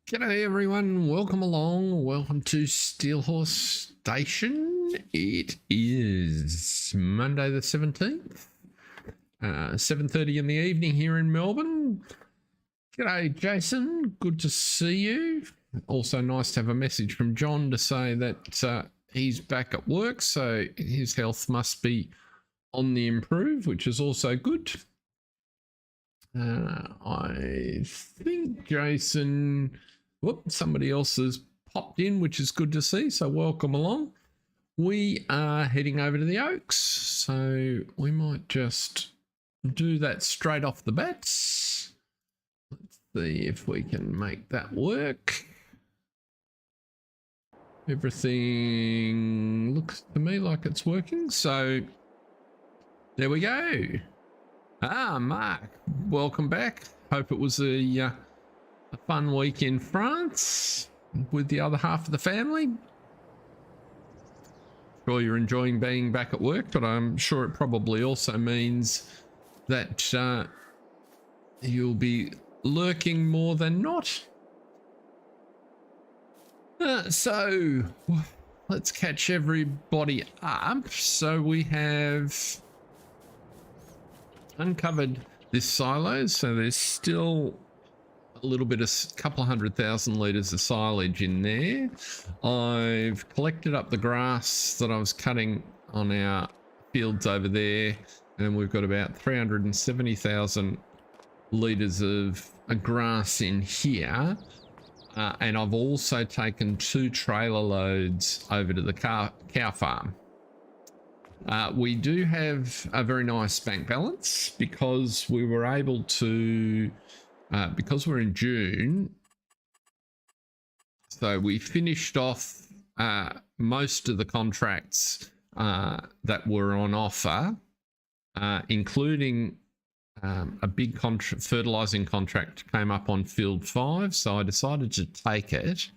G'day everyone, welcome along, welcome to Steelhorse Station. It is Monday the 17th, 7:30 in the evening here in Melbourne. G'day Jason, good to see you. Also nice to have a message from John to say that he's back at work, so his health must be on the improve, which is also good. I think Jason... Whoop, somebody else has popped in, which is good to see, so welcome along. We are heading over to the Oaks, so we might just do that straight off the bats. Let's see if we can make that work. Everything looks to me like it's working, so there we go. Mark, welcome back. Hope it was a fun week in France with the other half of the family. Sure you're enjoying being back at work, but I'm sure it probably also means that you'll be lurking more than not. So let's catch everybody up. So we have uncovered this silo, so there's still a little bit of couple of 100,000 litres of silage in there. I've collected up the grass that I was cutting on our fields over there, and we've got about 370,000 litres of grass in here. And I've also taken 2 trailer loads over to the cow farm. We do have a very nice bank balance because we were able to because we're in June, so we finished off most of the contracts that were on offer, including a big fertilising contract came up on field 5, so I decided to take it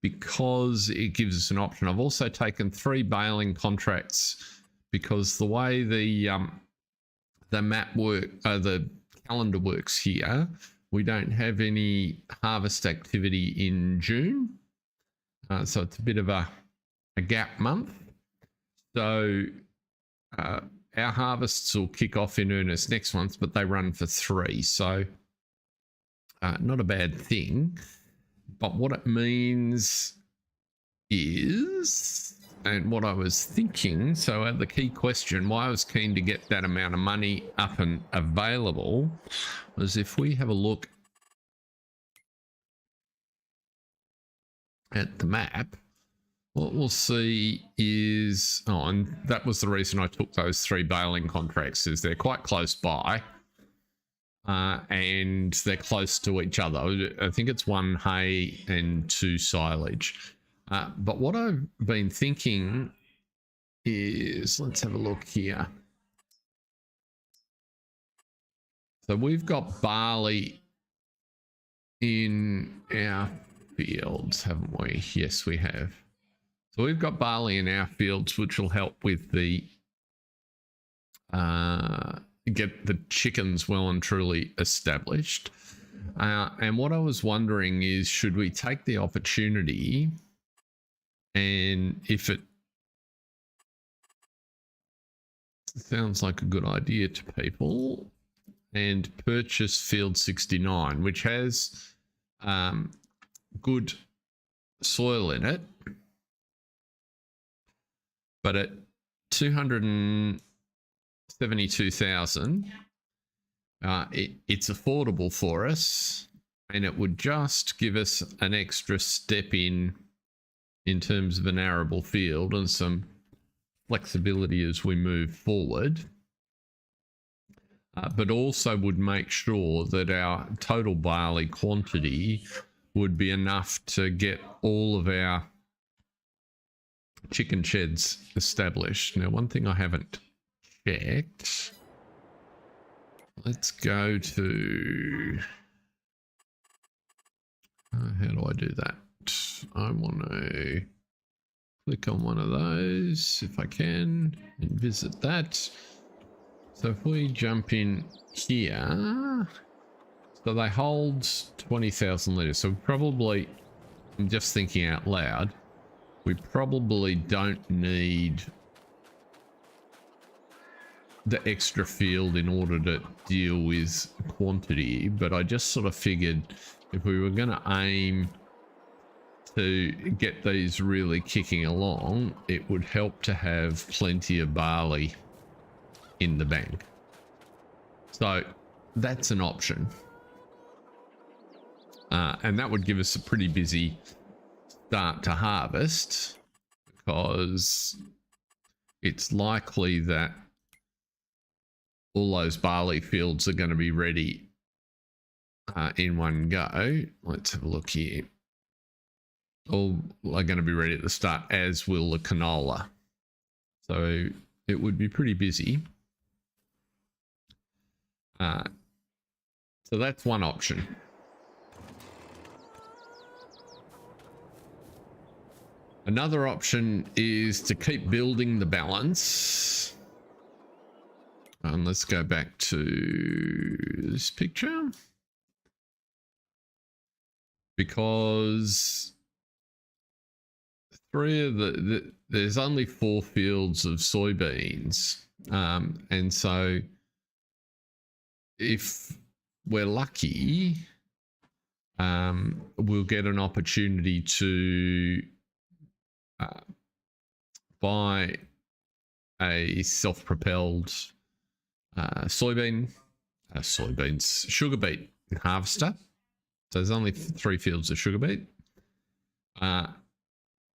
because it gives us an option. I've also taken 3 baling contracts because the way the map the calendar works here, we don't have any harvest activity in June, so it's a bit of a gap month. So our harvests will kick off in earnest next month, but they run for 3, so not a bad thing. But what it means is, and what I was thinking, so the key question, why I was keen to get that amount of money up and available, was if we have a look at the map, what we'll see is, and that was the reason I took those 3 baling contracts, is they're quite close by, and they're close to each other. I think it's 1 hay and 2 silage. But what I've been thinking is, let's have a look here. So we've got barley in our fields, haven't we? Yes, we have. So we've got barley in our fields, which will help with the get the chickens well and truly established. And what I was wondering is, should we take the opportunity, and if it sounds like a good idea to people, and purchase field 69, which has good soil in it, but at 272,000, it's affordable for us, and it would just give us an extra step in terms of an arable field and some flexibility as we move forward, but also would make sure that our total barley quantity would be enough to get all of our chicken sheds established. Now, one thing I haven't checked, let's go to, how do I do that? I want to click on one of those if I can and visit that. So if we jump in here, So they hold 20,000 litres. So probably, I'm just thinking out loud, we probably don't need the extra field in order to deal with quantity. But I just sort of figured if we were going to aim to get these really kicking along, it would help to have plenty of barley in the bank. So that's an option. And that would give us a pretty busy start to harvest, because it's likely that all those barley fields are going to be ready in one go. Let's have a look here. All are going to be ready at the start, as will the canola. So it would be pretty busy. So that's one option. Another option is to keep building the balance. And let's go back to this picture. Because there's only 4 fields of soybeans. And so if we're lucky, we'll get an opportunity to buy a self-propelled sugar beet harvester. So there's only 3 fields of sugar beet.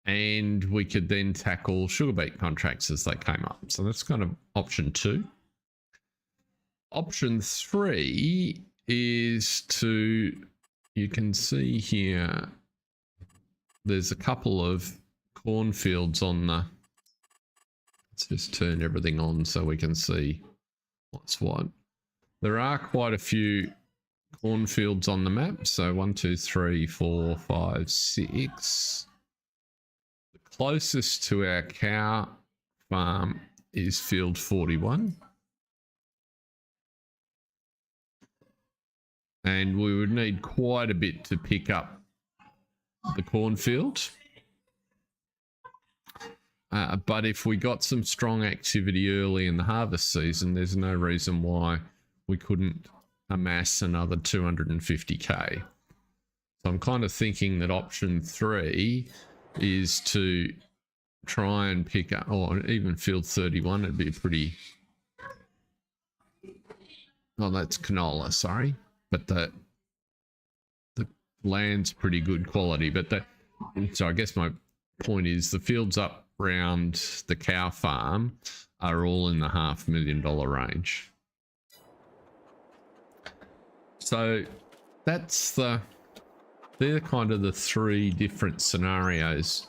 And we could then tackle sugar beet contracts as they came up. So that's kind of option 2. Option 3 is to, you can see here, there's a couple of cornfields on the, let's just turn everything on so we can see what's what. There are quite a few cornfields on the map. So 1, 2, 3, 4, 5, 6. The closest to our cow farm is field 41. And we would need quite a bit to pick up the cornfield. But if we got some strong activity early in the harvest season, there's no reason why we couldn't amass another 250k. So I'm kind of thinking that option 3 is to try and pick up, or even field 31, it'd be a pretty, oh, that's canola, sorry. But the land's pretty good quality. But so I guess my point is the fields up around the cow farm are all in the $500,000 range. So they're kind of the 3 different scenarios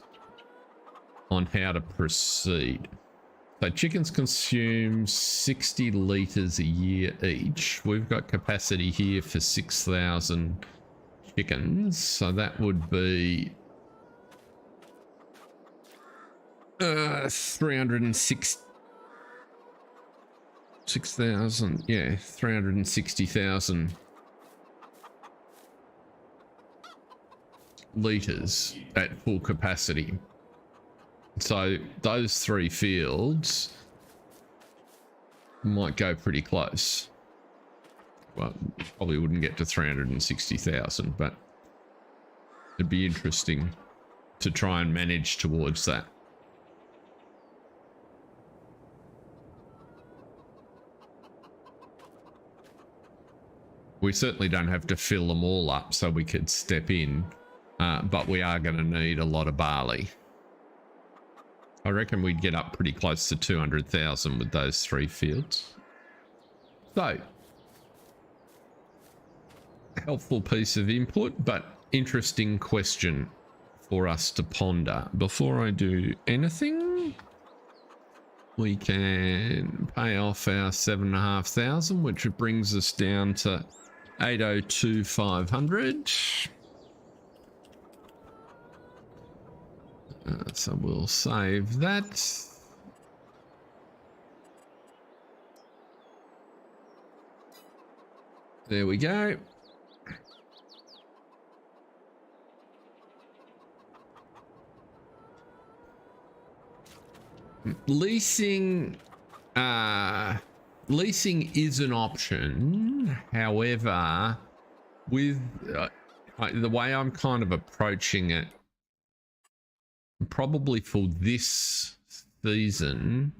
on how to proceed. So chickens consume 60 litres a year each. We've got capacity here for 6,000 chickens. So that would be 360,000 litres at full capacity. So those 3 fields might go pretty close. Well, probably wouldn't get to 360,000, but it'd be interesting to try and manage towards that. We certainly don't have to fill them all up so we could step in, but we are going to need a lot of barley. I reckon we'd get up pretty close to 200,000 with those 3 fields. So, helpful piece of input, but interesting question for us to ponder. Before I do anything, we can pay off our 7,500, which brings us down to 802,500. So we'll save that. There we go. Leasing leasing is an option. However, with the way I'm kind of approaching it, probably for this season,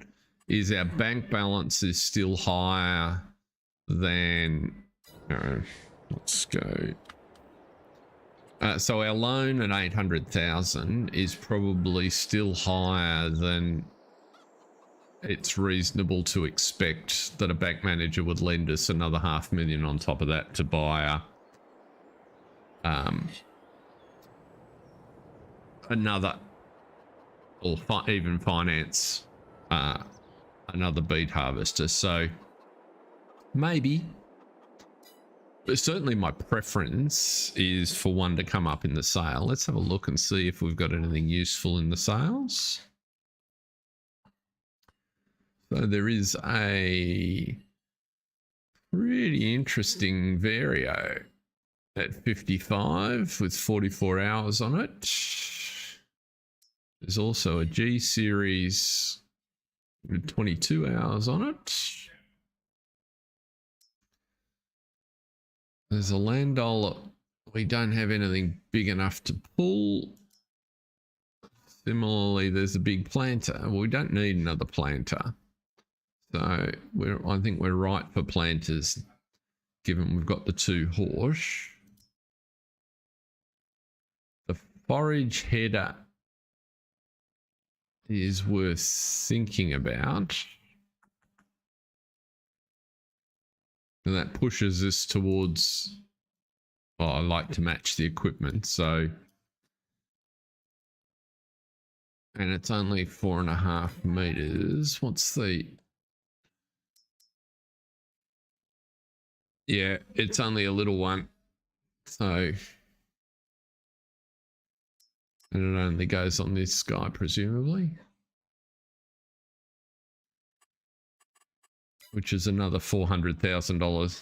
is our bank balance is still higher than let's go. So our loan at 800,000 is probably still higher than it's reasonable to expect that a bank manager would lend us another 500,000 on top of that to buy another, or even finance another beet harvester. So maybe. But certainly my preference is for one to come up in the sale. Let's have a look and see if we've got anything useful in the sales. So there is a pretty interesting Vario at 55 with 44 hours on it. There's also a G series with 22 hours on it. There's a Landol. We don't have anything big enough to pull. Similarly, there's a big planter. Well, we don't need another planter. So I think we're right for planters, given we've got the 2 horse. The forage header is worth thinking about. And that pushes us towards, well, I like to match the equipment, so. And it's only 4.5 meters. What's the? Yeah, it's only a little one. So. And it only goes on this guy, presumably. Which is another $400,000.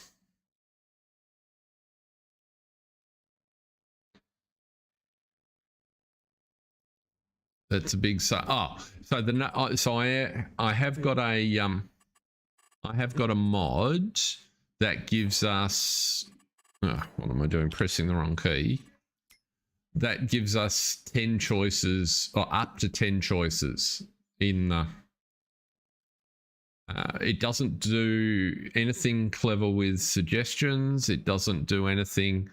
That's a big so. Oh, so the so I have got a mod that gives us. Oh, what am I doing? Pressing the wrong key. That gives us 10 choices, or up to 10 choices in the. It doesn't do anything clever with suggestions. It doesn't do anything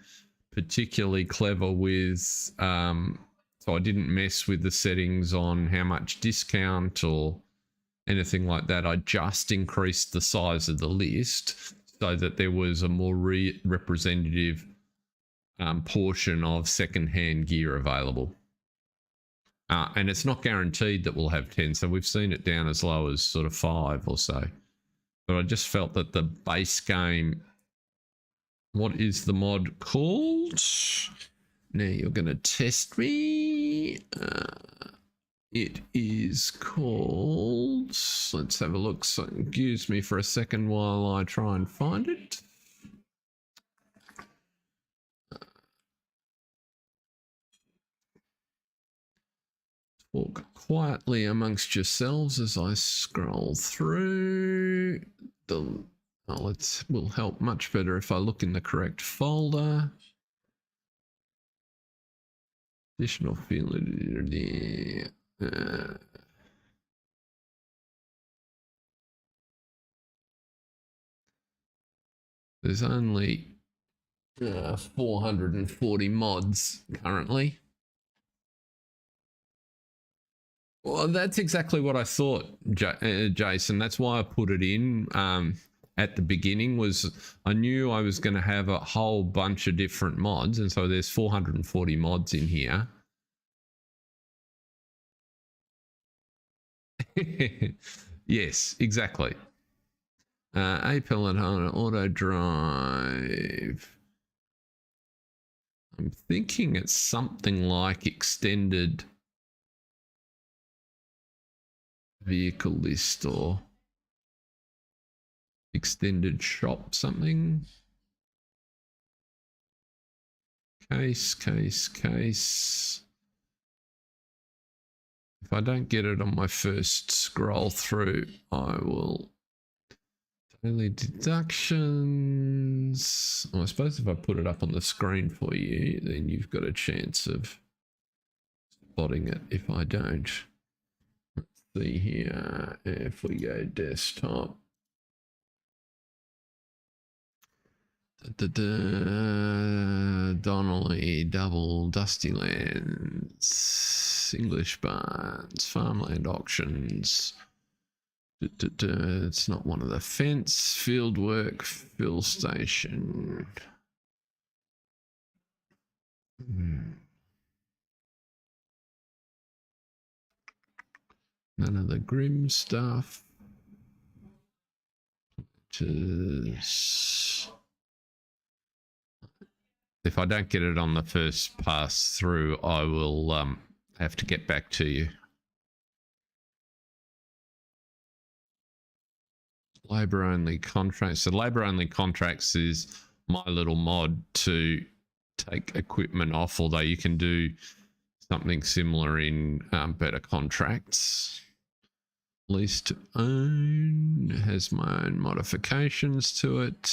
particularly clever with. So I didn't mess with the settings on how much discount or anything like that. I just increased the size of the list so that there was a more representative portion of second-hand gear available. And it's not guaranteed that we'll have 10, so we've seen it down as low as sort of 5 or so. But I just felt that the base game... What is the mod called? Now you're going to test me. It is called... Let's have a look. So excuse me for a second while I try and find it. Walk quietly amongst yourselves as I scroll through. Will help much better if I look in the correct folder. Additional field. There's only 440 mods currently. Well, that's exactly what I thought, Jason. That's why I put it in at the beginning. Was I knew I was going to have a whole bunch of different mods, and so there's 440 mods in here. Yes, exactly. A pellet on auto drive. I'm thinking it's something like extended vehicle list or extended shop something. Case. If I don't get it on my first scroll through, I will. Daily deductions. Well, I suppose if I put it up on the screen for you, then you've got a chance of spotting it if I don't. Let's see here. If we go desktop. Donnelly, double, Dusty Lands, English Barns, Farmland Auctions. It's not one of the fence, field work, fill station. None of the grim stuff. Just... If I don't get it on the first pass through, I will have to get back to you. Labor only contracts. So labor only contracts is my little mod to take equipment off, although you can do something similar in better contracts. Lease to own has my own modifications to it.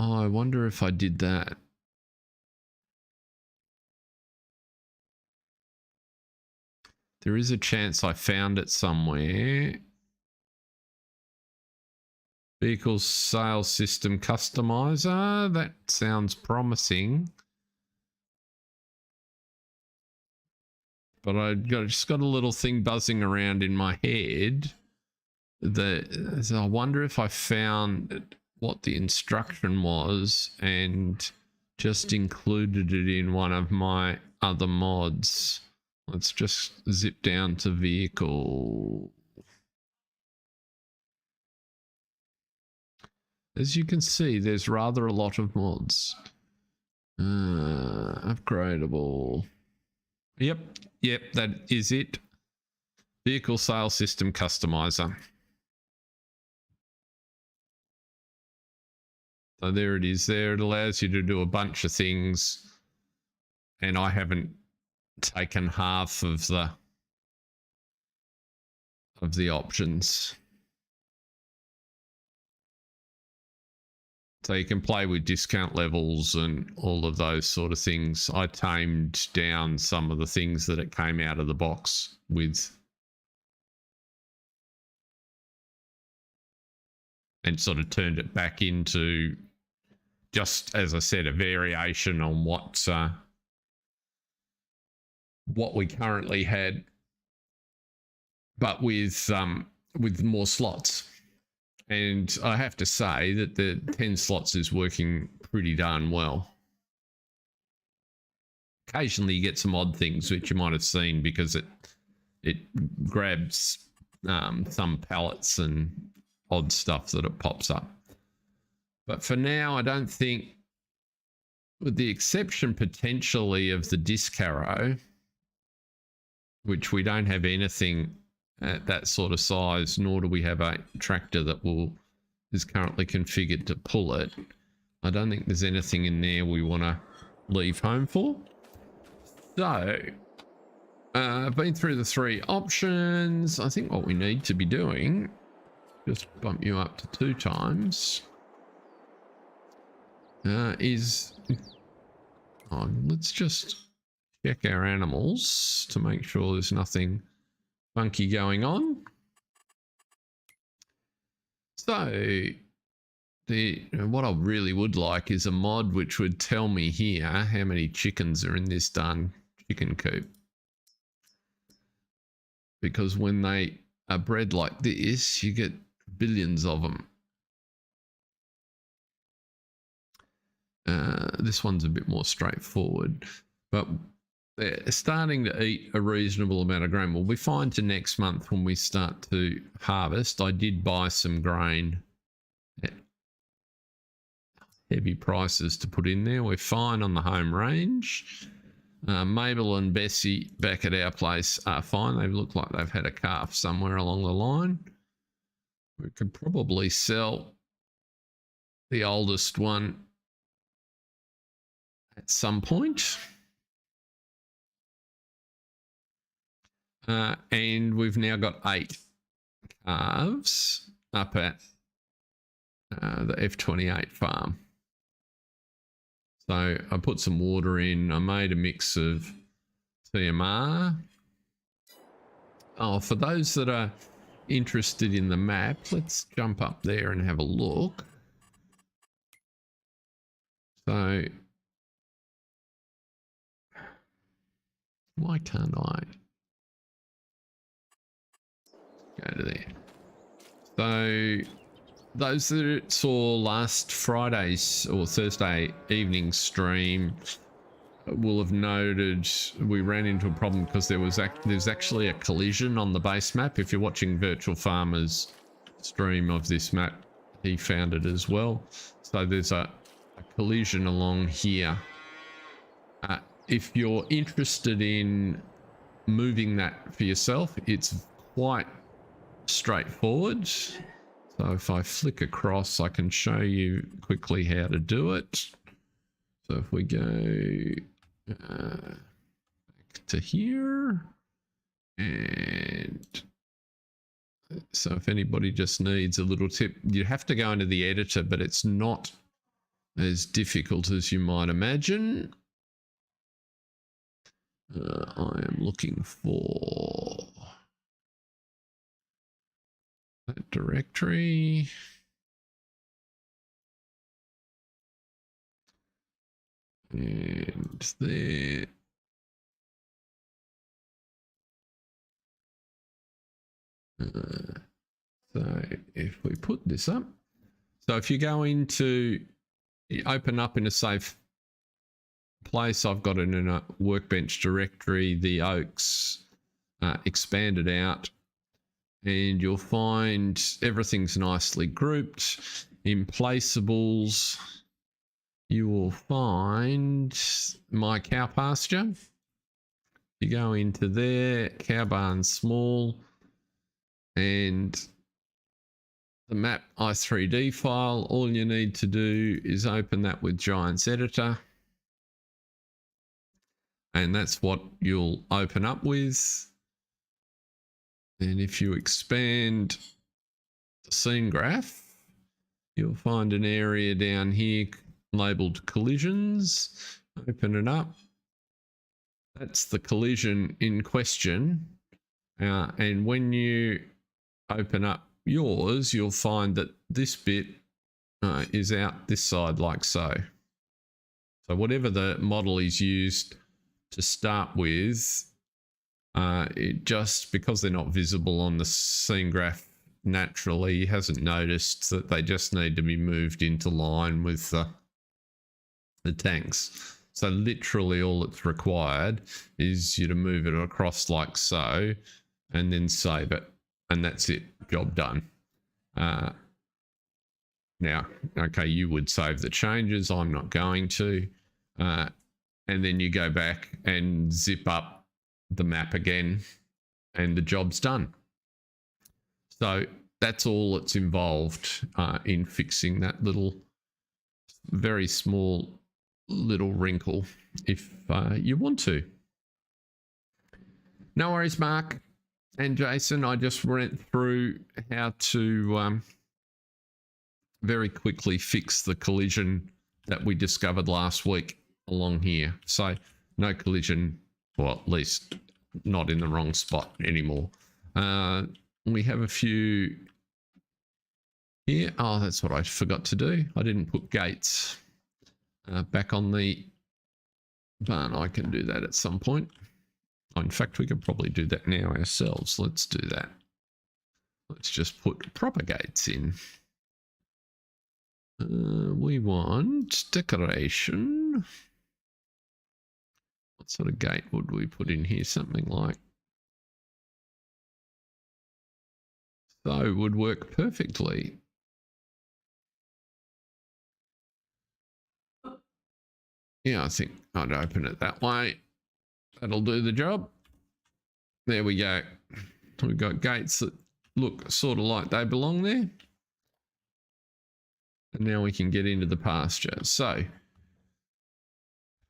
Oh, I wonder if I did that. There is a chance I found it somewhere. Vehicle sales system customizer. That sounds promising. But I just got a little thing buzzing around in my head. So I wonder if I found what the instruction was and just included it in one of my other mods. Let's just zip down to vehicle. As you can see, there's rather a lot of mods. Upgradable. Yep, that is it. Vehicle sales system customizer. So there it is there. It allows you to do a bunch of things. And I haven't taken half of the options. So you can play with discount levels and all of those sort of things. I tamed down some of the things that it came out of the box with. And sort of turned it back into, just as I said, a variation on what we currently had, but with more slots. And I have to say that the 10 slots is working pretty darn well. Occasionally you get some odd things which you might have seen because it grabs some pallets and odd stuff that it pops up. But for now, I don't think, with the exception potentially of the disc harrow, which we don't have anything at that sort of size, nor do we have a tractor that is currently configured to pull it. I don't think there's anything in there we want to leave home for. So I've been through the 3 options. I think what we need to be doing, just bump you up to 2 times, is let's just check our animals to make sure there's nothing funky going on. So what I really would like is a mod which would tell me here how many chickens are in this darn chicken coop. Because when they are bred like this, you get billions of them. This one's a bit more straightforward, but they're starting to eat a reasonable amount of grain. We'll be fine to next month when we start to harvest. I did buy some grain at heavy prices to put in there. We're fine on the home range. Mabel and Bessie back at our place are fine. They look like they've had a calf somewhere along the line. We could probably sell the oldest one at some point. And we've now got 8 calves up at the F28 farm. So I put some water in. I made a mix of TMR. Oh, for those that are interested in the map, let's jump up there and have a look. So why can't I go to there? So those that saw last Friday's or Thursday evening stream will have noted we ran into a problem because there's actually a collision on the base map. If you're watching Virtual Farmer's stream of this map, he found it as well. So there's a collision along here. If you're interested in moving that for yourself, it's quite straightforward. So if I flick across, I can show you quickly how to do it. So if we go back to here, and so if anybody just needs a little tip, you have to go into the editor, but it's not as difficult as you might imagine. I am looking for that directory. And there. So if we put this up, so if you go into, you open up in a safe place, I've got it in a workbench directory, the oaks, expanded out, and you'll find everything's nicely grouped. In placeables, you will find my cow pasture. You go into there, cow barn small, and the map i3D file. All you need to do is open that with Giants Editor, and that's what you'll open up with. And if you expand the scene graph, you'll find an area down here labeled collisions. Open it up. That's the collision in question. And when you open up yours, you'll find that this bit is out this side like so. So whatever the model is used to start with, it just, because they're not visible on the scene graph naturally, he hasn't noticed that they just need to be moved into line with the tanks. So literally all that's required is you to move it across like so and then save it, and that's it, job done. Now, okay, you would save the changes, I'm not going to, and then you go back and zip up the map again and the job's done. So that's all that's involved in fixing that little, very small little wrinkle if you want to. No worries, Mark and Jason. I just went through how to very quickly fix the collision that we discovered last week along here. So no collision, well, at least not in the wrong spot anymore. We have a few here. Oh, that's what I forgot to do. I didn't put gates back on the barn. I can do that at some point. In fact, we could probably do that now ourselves. Let's do that. Let's just put proper gates in. We want decoration. What sort of gate would we put in here? Something like so would work perfectly. Yeah, I think I'd open it that way. That'll do the job. There we go. We've got gates that look sort of like they belong there. And now we can get into the pasture. So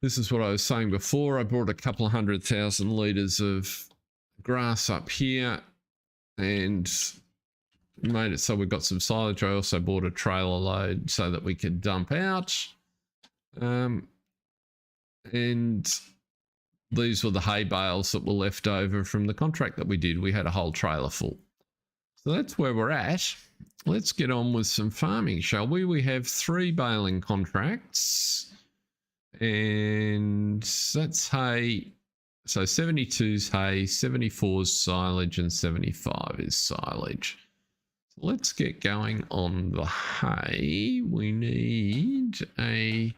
this is what I was saying before. I brought a couple of 100,000 litres of grass up here and made it so we've got some silage. I also bought a trailer load so that we could dump out. And these were the hay bales that were left over from the contract that we did. We had a whole trailer full. So that's where we're at. Let's get on with some farming, shall we? We have 3 baling contracts. And that's hay. So 72's hay, 74's silage, and 75 is silage. So let's get going on the hay. We need a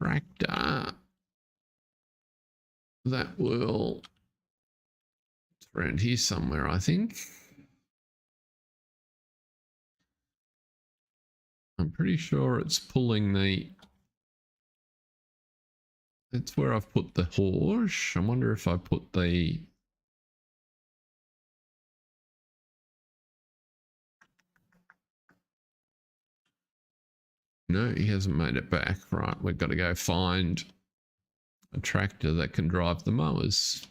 tractor that will, it's around here somewhere, I think. I'm pretty sure it's pulling the, that's where I've put the horse. I wonder if I put the, no, he hasn't made it back. Right, we've got to go find a tractor that can drive the mowers.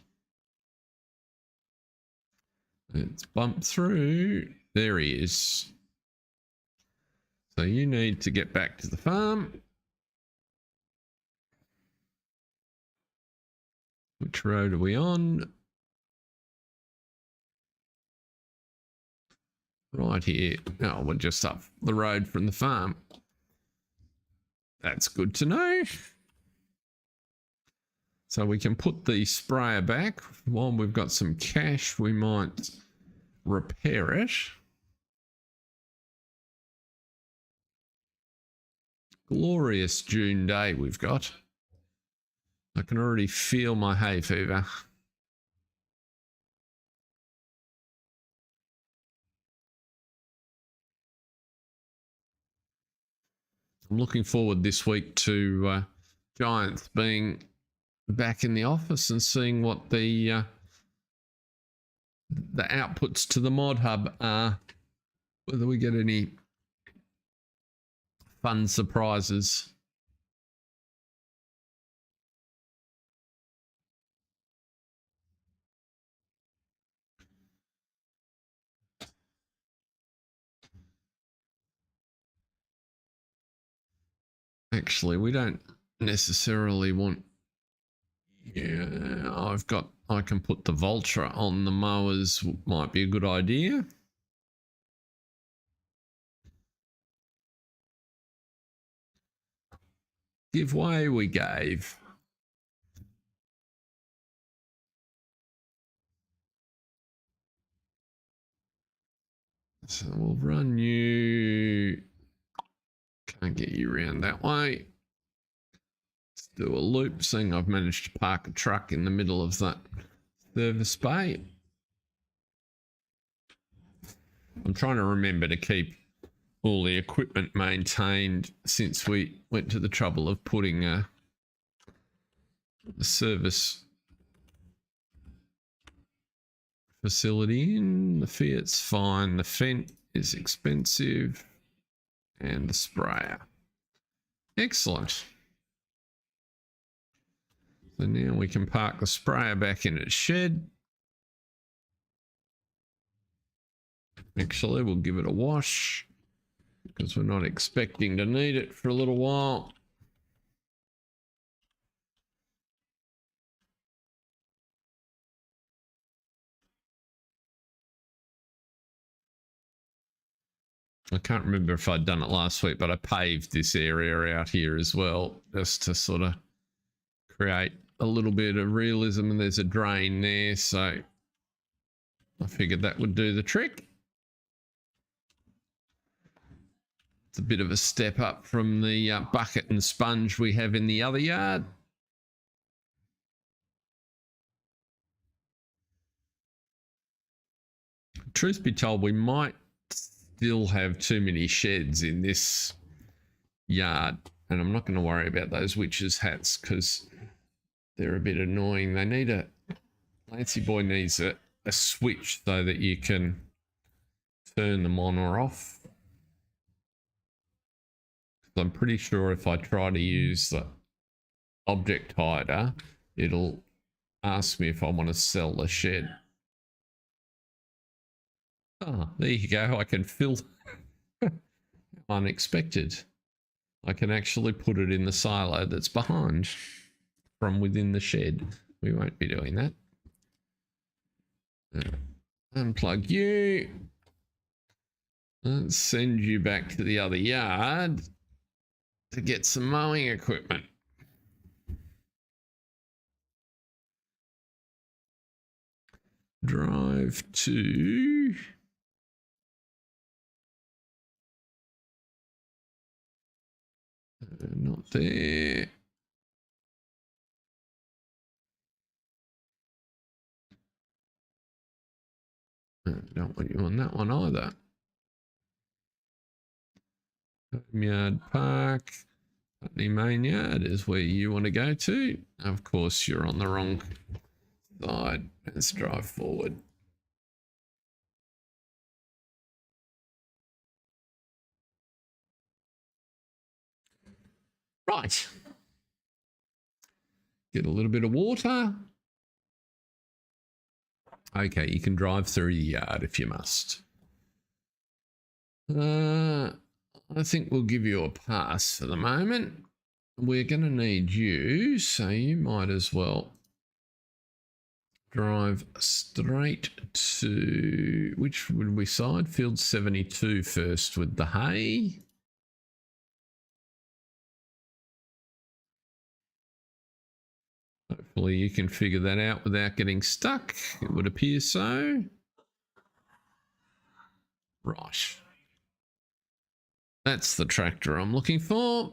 Let's bump through. There he is. So you need to get back to the farm. Which road are we on? Right here. Oh, we're just up the road from the farm. That's good to know. So we can put the sprayer back. While we've got some cash, we might repair it. Glorious June day we've got. I can already feel my hay fever. I'm looking forward this week to Giants being back in the office and seeing what the outputs to the mod hub are. Whether we get any fun surprises. Actually, we don't necessarily want, yeah, I can put the Vulture on the mowers, might be a good idea. Give way, we gave. So we'll run you, can't get you around that way. Let's do a loop, seeing I've managed to park a truck in the middle of that service bay. I'm trying to remember to keep all the equipment maintained since we went to the trouble of putting a service facility in. The Fiat's fine, the Fent is expensive, and the sprayer. Excellent. So now we can park the sprayer back in its shed. Actually, we'll give it a wash because we're not expecting to need it for a little while. I can't remember if I'd done it last week, but I paved this area out here as well, just to sort of create a little bit of realism. And there's a drain there, so I figured that would do the trick. It's a bit of a step up from the bucket and sponge we have in the other yard. Truth be told, we might still have too many sheds in this yard, and I'm not going to worry about those witches' hats because they're a bit annoying. They need a, Lancy Boy needs a switch so that you can turn them on or off. I'm pretty sure if I try to use the object hider, it'll ask me if I want to sell the shed. Oh, there you go. I can fill unexpected. I can actually put it in the silo that's behind from within the shed. We won't be doing that. Unplug you. Let's send you back to the other yard to get some mowing equipment. Drive to... not there. Don't want you on that one either. Yard Park. Putney Main Yard is where you want to go to. Of course, you're on the wrong side. Let's drive forward. Right. Get a little bit of water. Okay, you can drive through the yard if you must. I think we'll give you a pass for the moment. We're going to need you, so you might as well drive straight to, which would we side? Field 72 first with the hay. Hopefully you can figure that out without getting stuck. It would appear so. Right. That's the tractor I'm looking for.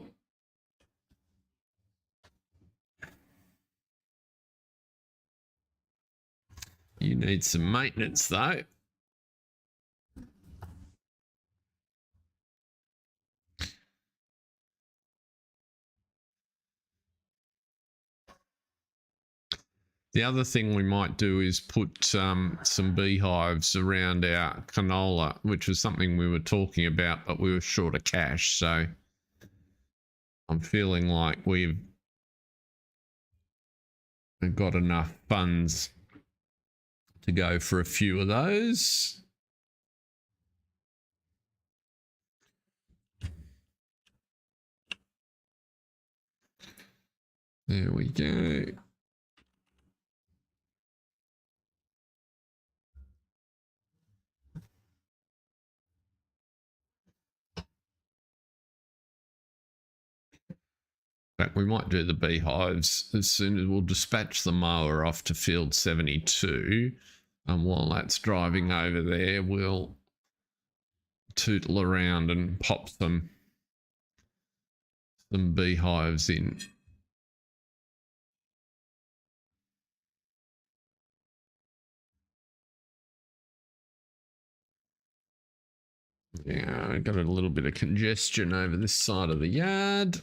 You need some maintenance though. The other thing we might do is put some beehives around our canola, which was something we were talking about, but we were short of cash. So I'm feeling like we've got enough funds to go for a few of those. There we go. We might do the beehives as soon as we'll dispatch the mower off to field 72. And while that's driving over there, we'll tootle around and pop some beehives in. Yeah, I got a little bit of congestion over this side of the yard.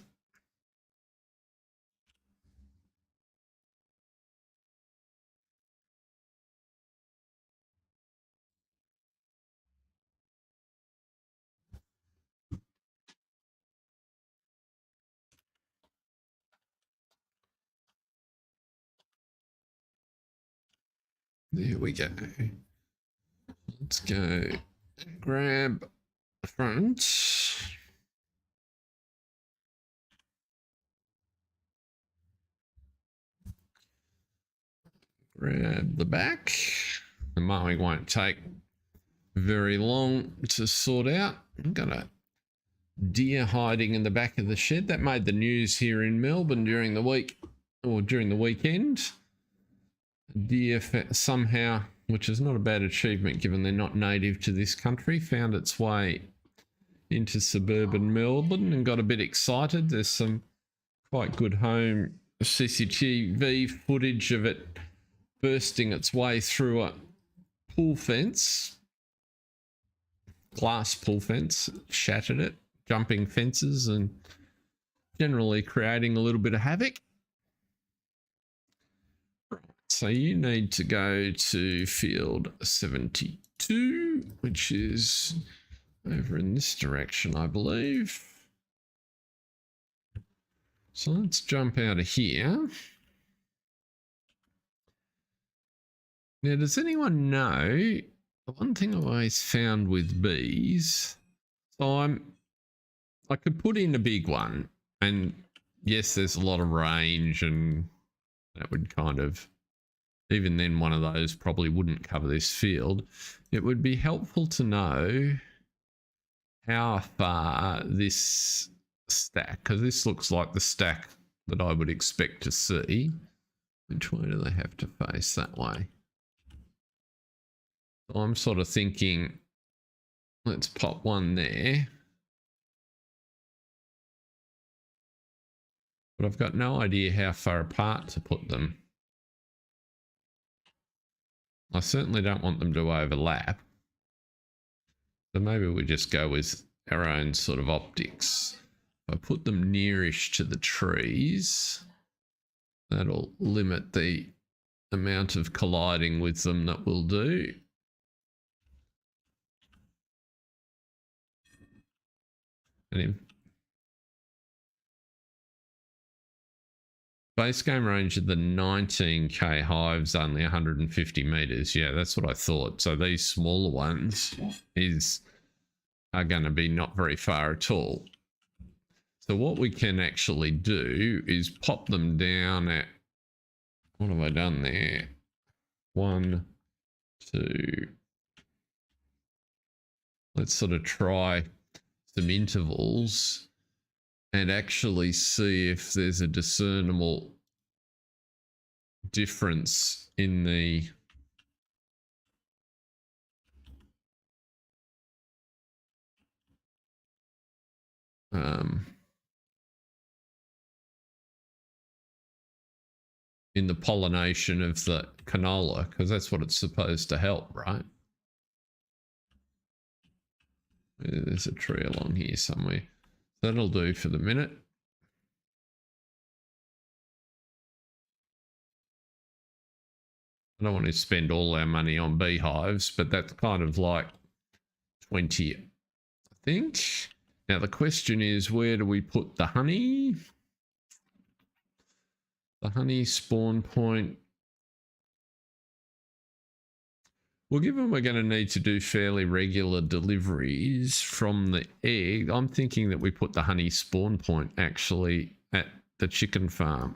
There we go. Let's go grab the front. Grab the back. The mowing won't take very long to sort out. I've got a deer hiding in the back of the shed. That made the news here in Melbourne during the week, or during the weekend. Deer somehow, which is not a bad achievement given they're not native to this country, found its way into suburban Melbourne and got a bit excited. There's some quite good home CCTV footage of it bursting its way through a pool fence, glass pool fence, shattered it, jumping fences and generally creating a little bit of havoc. So you need to go to field 72, which is over in this direction, I believe. So let's jump out of here. Now, does anyone know the one thing I've always found with bees? So I could put in a big one, and yes, there's a lot of range, and that would kind of, even then, one of those probably wouldn't cover this field. It would be helpful to know how far this stack, because this looks like the stack that I would expect to see. Which way do they have to face? That way. So I'm sort of thinking, let's pop one there. But I've got no idea how far apart to put them. I certainly don't want them to overlap. So maybe we just go with our own sort of optics. If I put them nearish to the trees, that'll limit the amount of colliding with them that we'll do. And in base game range of the 19k hives, only 150 meters. Yeah, that's what I thought. So these smaller ones are going to be not very far at all. So what we can actually do is pop them down at, what have I done there? 1, 2. Let's sort of try some intervals and actually see if there's a discernible difference in the pollination of the canola, because that's what it's supposed to help, right? There's a tree along here somewhere. That'll do for the minute. I don't want to spend all our money on beehives, but that's kind of like 20, I think. Now the question is, where do we put the honey? The honey spawn point. Well, given we're going to need to do fairly regular deliveries from the egg, I'm thinking that we put the honey spawn point actually at the chicken farm,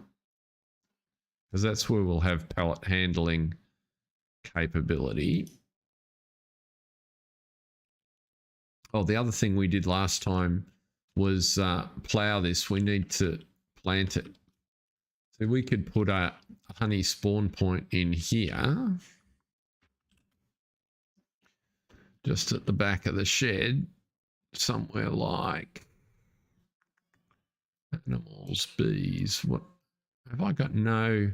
because that's where we'll have pallet handling capability. Oh, the other thing we did last time was plow this. We need to plant it. So we could put a honey spawn point in here, just at the back of the shed, somewhere like animals, bees. What have I got? No,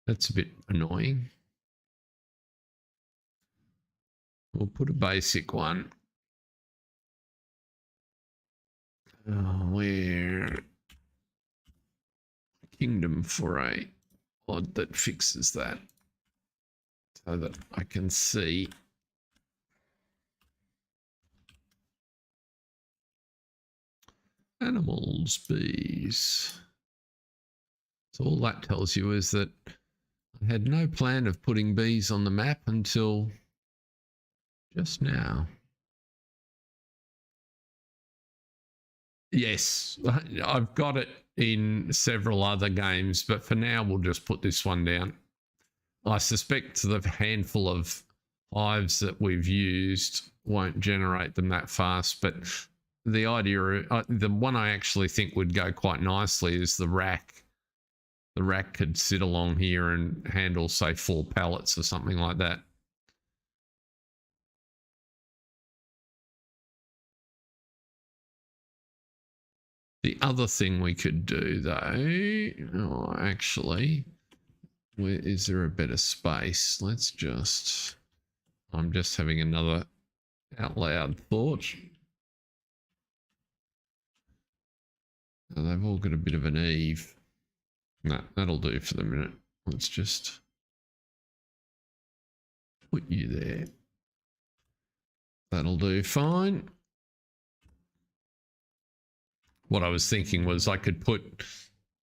that's a bit annoying. We'll put a basic one. Oh, where kingdom for a odd that fixes that, so that I can see. Animals, bees. So all that tells you is that I had no plan of putting bees on the map until just now. Yes, I've got it in several other games, but for now we'll just put this one down. I suspect the handful of hives that we've used won't generate them that fast, but the idea, the one I actually think would go quite nicely is the rack. The rack could sit along here and handle, say, 4 pallets or something like that. The other thing we could do, though, actually, where is there a better space? Let's just, I'm just having another out loud thought. Oh, they've all got a bit of an eave. No, that'll do for the minute. Let's just put you there. That'll do fine. What I was thinking was I could put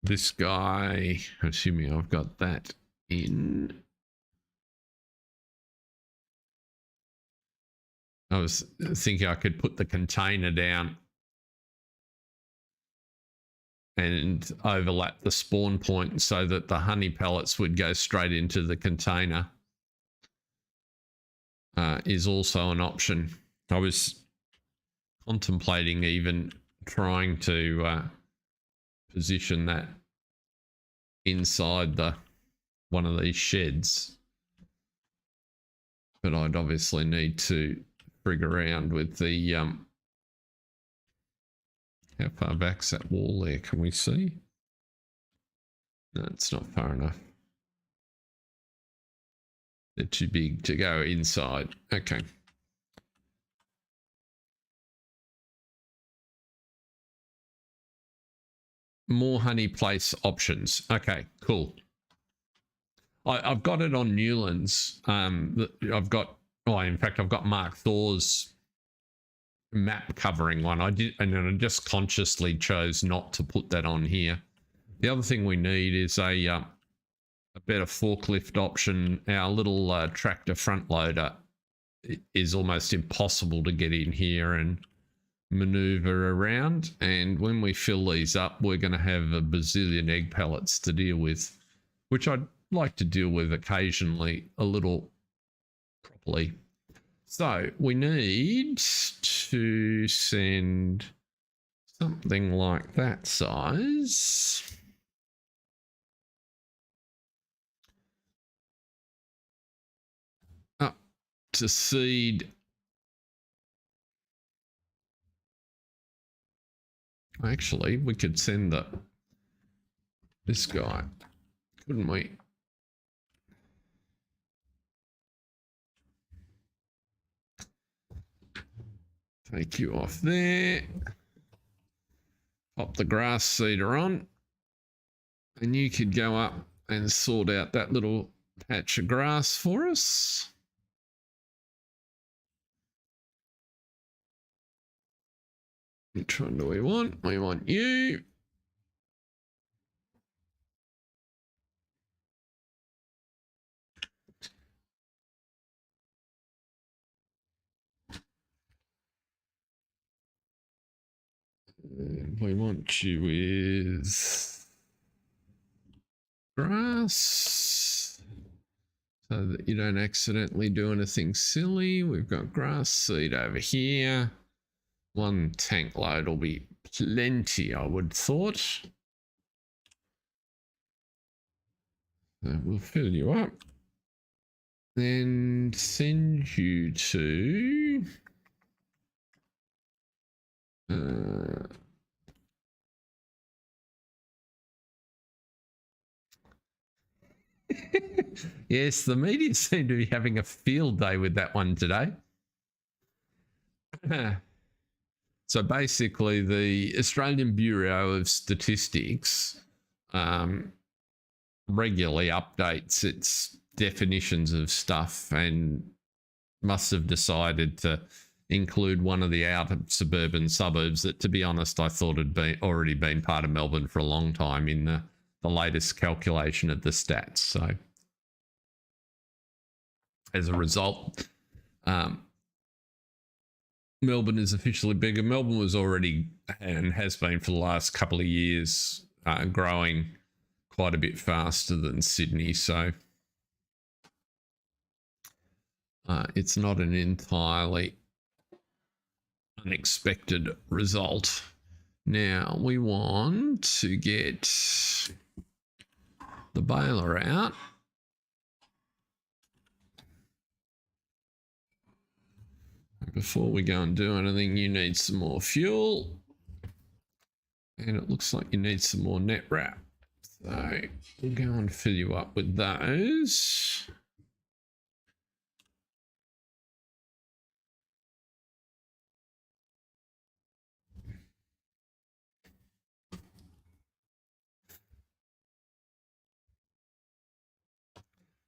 this guy, assuming I've got that in. I was thinking I could put the container down and overlap the spawn point so that the honey pellets would go straight into the container. Is also an option. I was contemplating even trying to position that inside one of these sheds, but I'd obviously need to frig around with the how far back's that wall there? Can we see? No, it's not far enough. They're too big to go inside. Okay. More honey place options. Okay, cool. I've got it on Newlands. I've got, in fact, I've got Mark Thor's map covering one. I just consciously chose not to put that on here. The other thing we need is a better forklift option. Our little tractor front loader is almost impossible to get in here and maneuver around, and when we fill these up, we're going to have a bazillion egg pellets to deal with, which I'd like to deal with occasionally a little properly. So we need to send something like that size up to seed. Actually, we could send this guy, couldn't we? Take you off there. Pop the grass seeder on. And you could go up and sort out that little patch of grass for us. Which one do we want? We want you. And we want you with grass so that you don't accidentally do anything silly. We've got grass seed over here. One tank load will be plenty, I would thought. So we'll fill you up. Then send you to yes, the media seem to be having a field day with that one today. So basically, the Australian Bureau of Statistics regularly updates its definitions of stuff and must have decided to include one of the outer suburban suburbs that, to be honest, I thought had already been part of Melbourne for a long time in the latest calculation of the stats. So as a result, Melbourne is officially bigger. Melbourne was already and has been for the last couple of years growing quite a bit faster than Sydney. So it's not an entirely unexpected result. Now we want to get the baler out. Before we go and do anything, you need some more fuel. And it looks like you need some more net wrap. So we'll go and fill you up with those.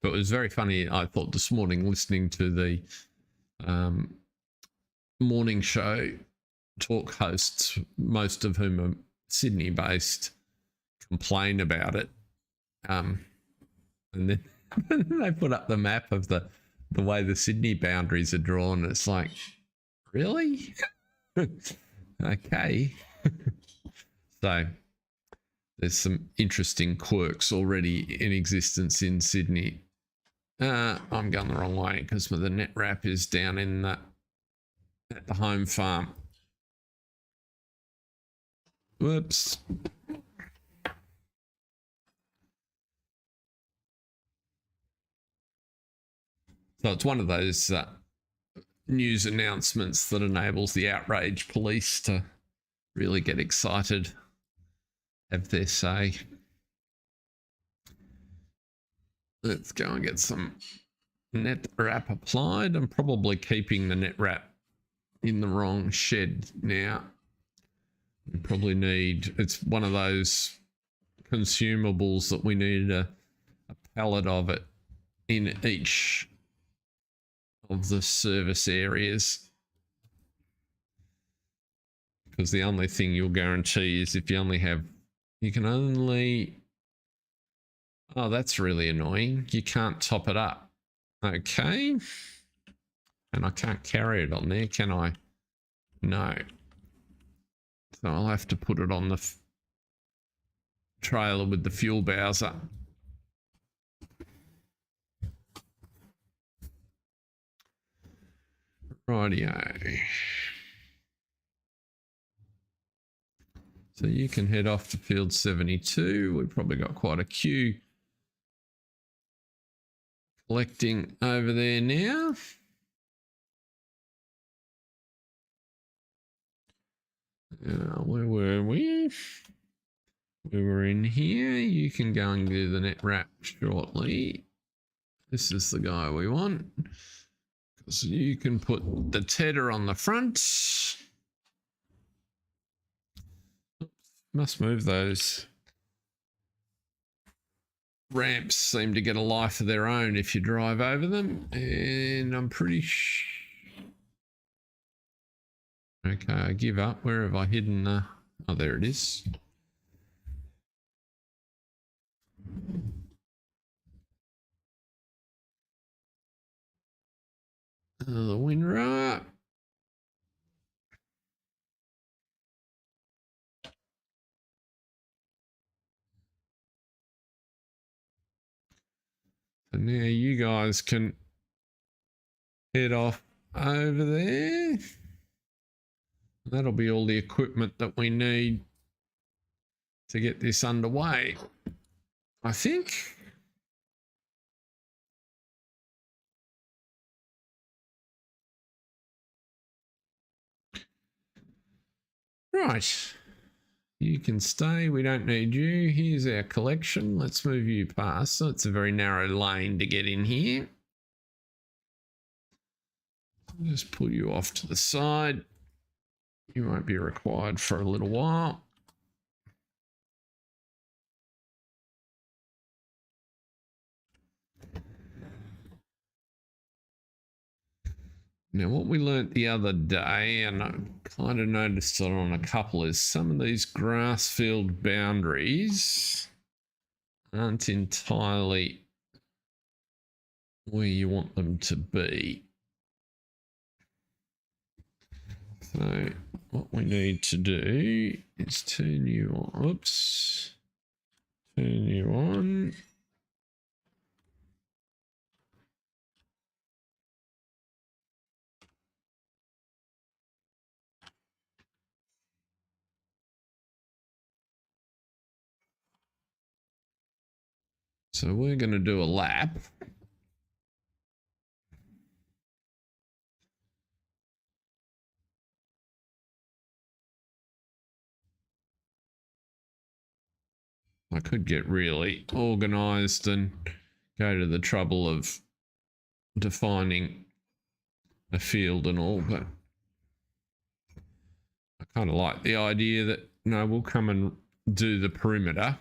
But it was very funny, I thought, this morning, listening to the morning show talk hosts, most of whom are Sydney based, complain about it. And then they put up the map of the way the Sydney boundaries are drawn. It's like, really? Okay. So there's some interesting quirks already in existence in Sydney. I'm going the wrong way because the net wrap is down in at the home farm. Whoops. So it's one of those news announcements that enables the outrage police to really get excited, have their say. Let's go and get some net wrap applied. I'm probably keeping the net wrap in the wrong shed now. We probably need, it's one of those consumables that we need a pallet of it in each of the service areas, because the only thing you'll guarantee is if you only have, you can only, oh, that's really annoying, you can't top it up. Okay, and I can't carry it on there, can I? No, so I'll have to put it on the trailer with the fuel bowser. Rightio. So you can head off to field 72. We've probably got quite a queue collecting over there now. Where were we? We were in here. You can go and do the net wrap shortly. This is the guy we want. So you can put the tedder on the front. Must move those. Ramps seem to get a life of their own if you drive over them. And I'm pretty sure. Okay, I give up. Where have I hidden the... Oh, there it is. The windrower. So now you guys can head off over there. That'll be all the equipment that we need to get this underway, I think. Right. You can stay. We don't need you. Here's our collection. Let's move you past. So it's a very narrow lane to get in here. I'll just pull you off to the side. You won't be required for a little while. Now, what we learnt the other day, and I kind of noticed it on a couple, is some of these grass field boundaries aren't entirely where you want them to be. So what we need to do is turn you on. Oops. Turn you on. So we're going to do a lap. I could get really organized and go to the trouble of defining a field and all, but I kind of like the idea that, no, we'll come and do the perimeter.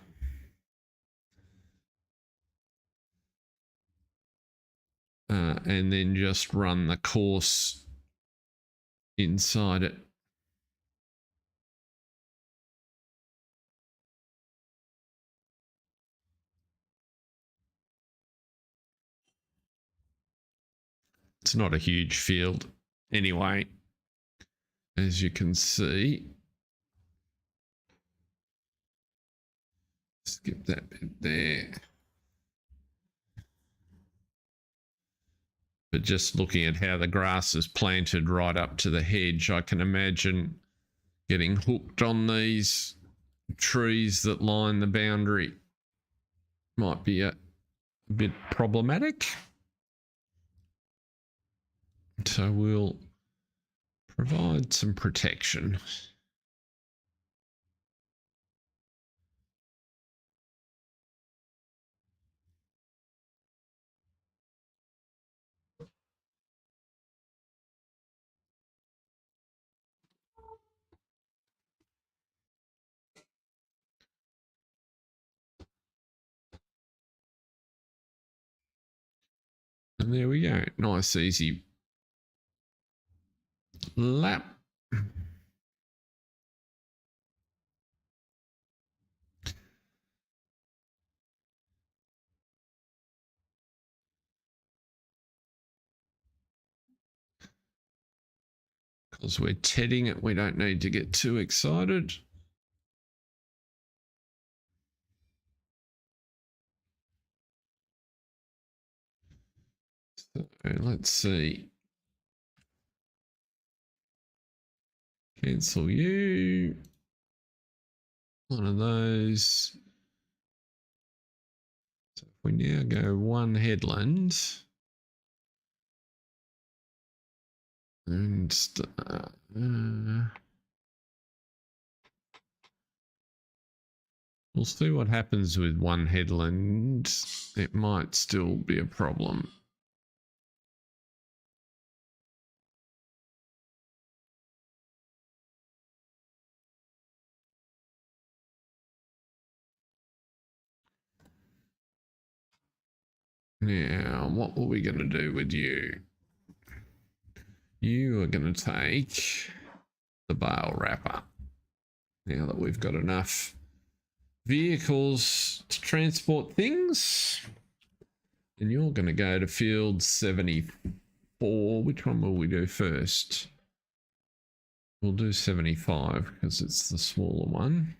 And then just run the course inside it. It's not a huge field anyway, as you can see. Skip that bit there. But just looking at how the grass is planted right up to the hedge, I can imagine getting hooked on these trees that line the boundary might be a bit problematic. So we'll provide some protection. And there we go. Nice, easy lap. Because we're tedding it, we don't need to get too excited. So let's see. Cancel you. One of those. So if we now go one headland and we'll see what happens with one headland. It might still be a problem. Now, what were we going to do with you? You are going to take the bale wrapper. Now that we've got enough vehicles to transport things. And you're going to go to field 74. Which one will we do first? We'll do 75 because it's the smaller one.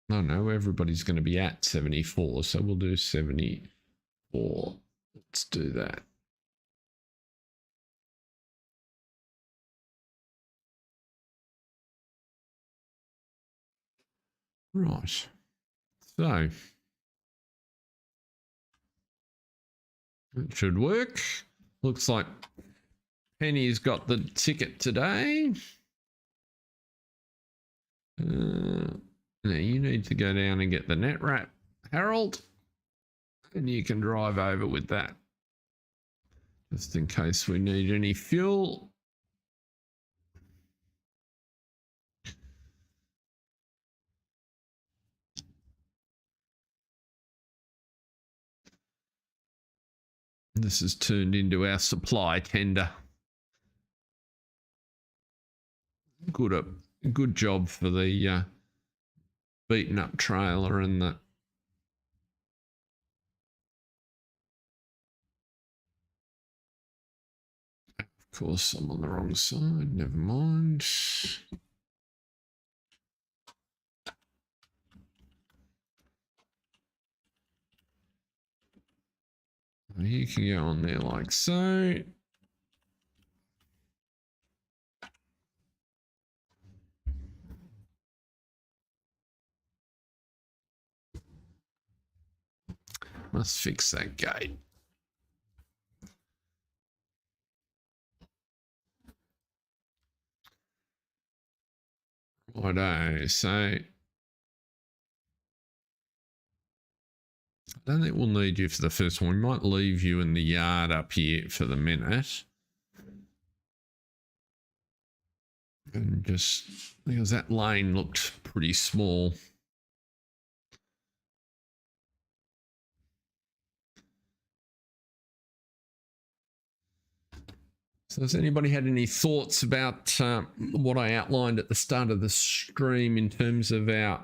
No, everybody's going to be at 74, so we'll do 74. Let's do that. Right. So it should work. Looks like Penny's got the ticket today. Now you need to go down and get the net wrap, Harold, and you can drive over with that just in case we need any fuel. This has turned into our supply tender. Good job for the beaten up trailer and the of course I'm on the wrong side, never mind. You can go on there like so. Must fix that gate. Righto, so I don't think we'll need you for the first one. We might leave you in the yard up here for the minute. And just because that lane looked pretty small. So has anybody had any thoughts about what I outlined at the start of the stream in terms of our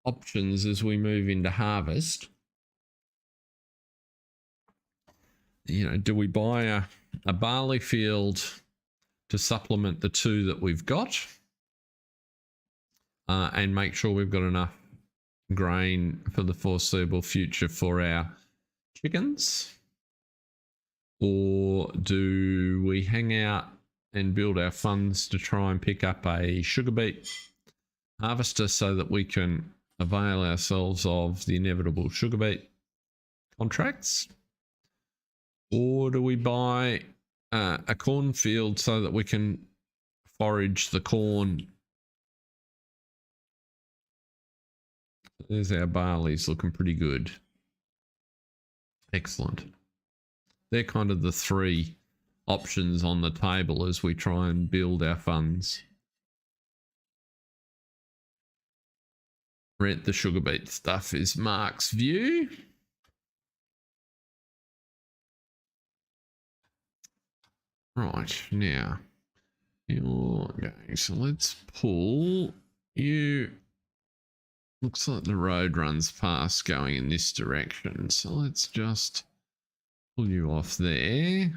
options as we move into harvest? you know, do we buy a barley field to supplement the 2 that we've got and make sure we've got enough grain for the foreseeable future for our chickens? Or do we hang out and build our funds to try and pick up a sugar beet harvester so that we can avail ourselves of the inevitable sugar beet contracts? Or do we buy a cornfield so that we can forage the corn? There's our barley's looking pretty good. Excellent. They're kind of the 3 options on the table as we try and build our funds. Rent the sugar beet stuff is Mark's view. Right, now you're going, so let's pull you. Looks like the road runs past going in this direction, so let's just pull you off there.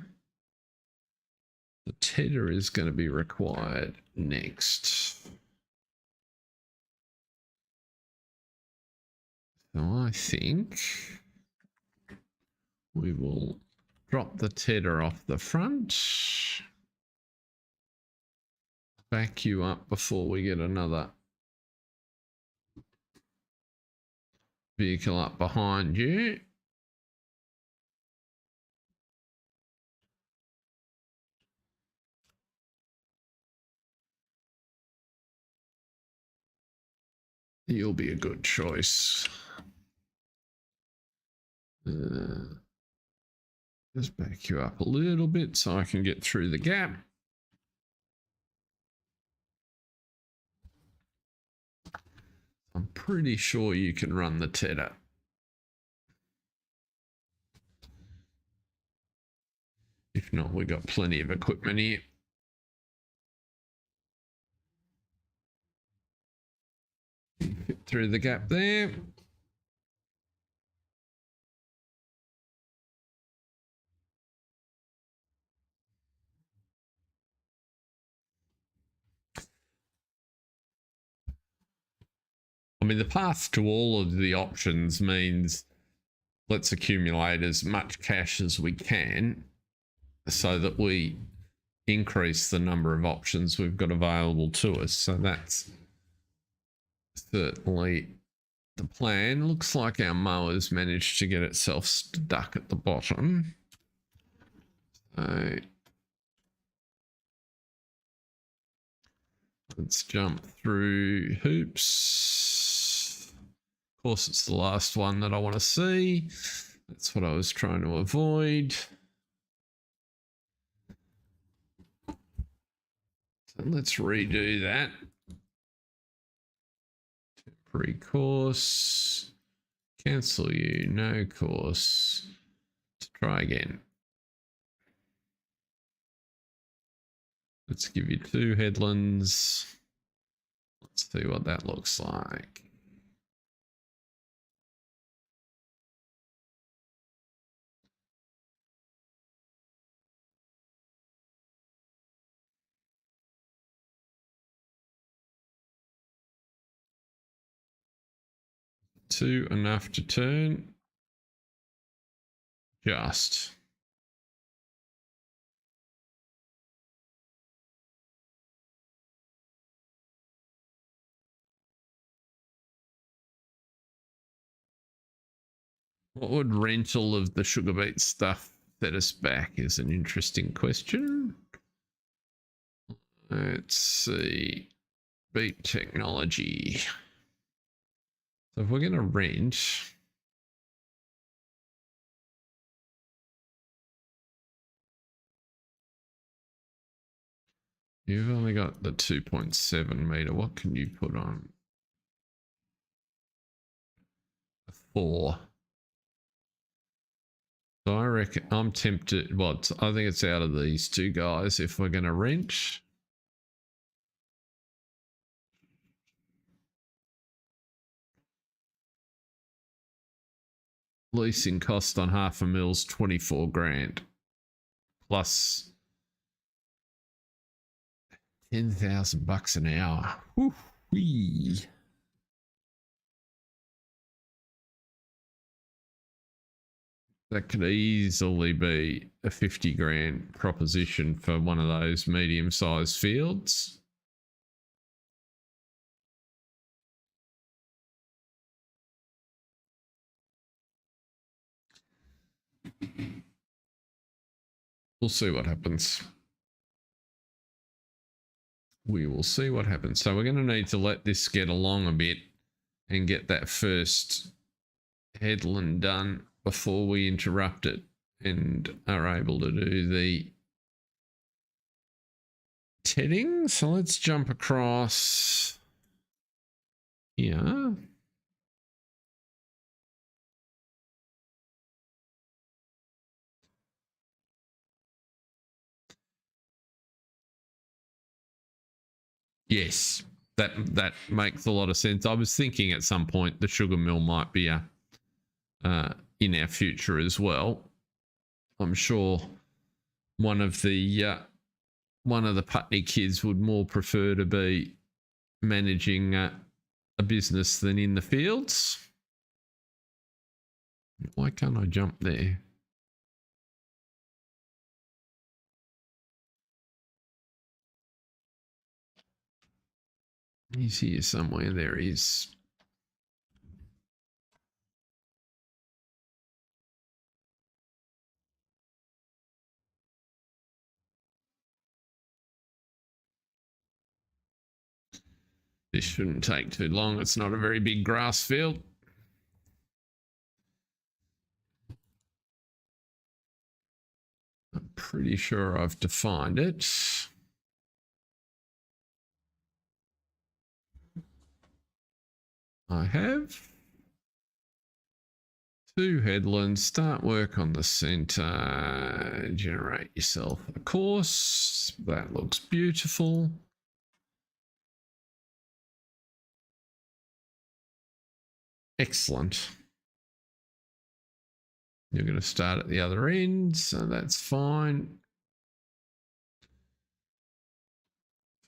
The tedder is going to be required next. So I think we will drop the tedder off the front, back you up before we get another vehicle up behind you. You'll be a good choice. Just back you up a little bit so I can get through the gap. I'm pretty sure you can run the tedder. If not, we've got plenty of equipment here. Fit through the gap there. I mean, the path to all of the options means let's accumulate as much cash as we can so that we increase the number of options we've got available to us. So that's certainly the plan. Looks like our mower's managed to get itself stuck at the bottom. So let's jump through hoops. Of course, it's the last one that I want to see. That's what I was trying to avoid. So let's redo that. Temporary course. Cancel you. No course. Let's try again. Let's give you 2 headlands. Let's see what that looks like. Two enough to turn. Just. What would rental of the sugar beet stuff set us back is an interesting question. Let's see. Beet technology. So if we're going to rent, you've only got the 2.7 meter. What can you put on? A 4. So I reckon I'm tempted. Well, I think it's out of these 2 guys if we're going to rent. leasing cost on half a mil's 24 grand plus 10,000 bucks an hour. Woo-wee. That could easily be a 50 grand proposition for one of those medium-sized fields. We'll see what happens. We will see what happens. So we're going to need to let this get along a bit and get that first headland done before we interrupt it and are able to do the tedding. So let's jump across here. Yes, that makes a lot of sense. I was thinking at some point the sugar mill might be in our future as well. I'm sure one of the Putney kids would more prefer to be managing a business than in the fields. Why can't I jump there? He's here somewhere. There he is. This shouldn't take too long. It's not a very big grass field. I'm pretty sure I've defined it. I have 2 headlands. Start work on the center. Generate yourself a course. That looks beautiful. Excellent. You're going to start at the other end, so that's fine.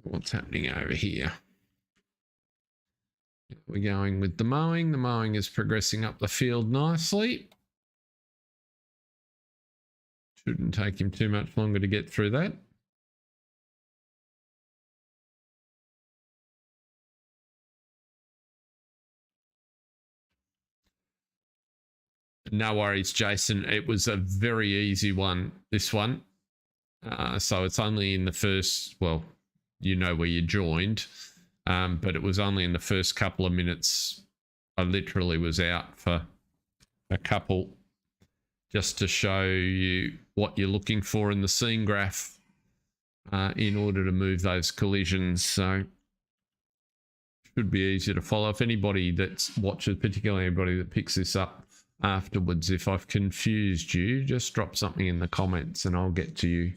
What's happening over here? We're going with the mowing. The mowing is progressing up the field nicely. Shouldn't take him too much longer to get through that. No worries, Jason. It was a very easy one, this one. So it's only in the first, well, you know where you joined, but it was only in the first couple of minutes. I literally was out for a couple just to show you what you're looking for in the scene graph in order to move those collisions. So should be easy to follow. If anybody that watches, particularly anybody that picks this up afterwards, if I've confused you, just drop something in the comments and I'll get to you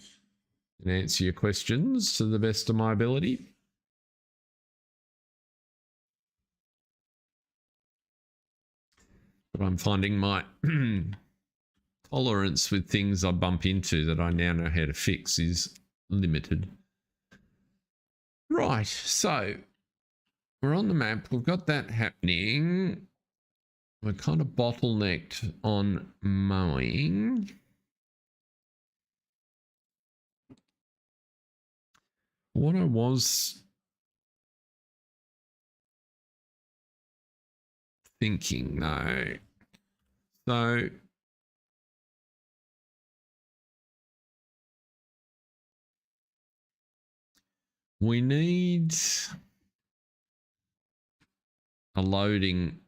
and answer your questions to the best of my ability. But I'm finding my tolerance with things I bump into that I now know how to fix is limited. Right, so we're on the map. We've got that happening. We're kind of bottlenecked on mowing. What I was thinking though, so we need a loading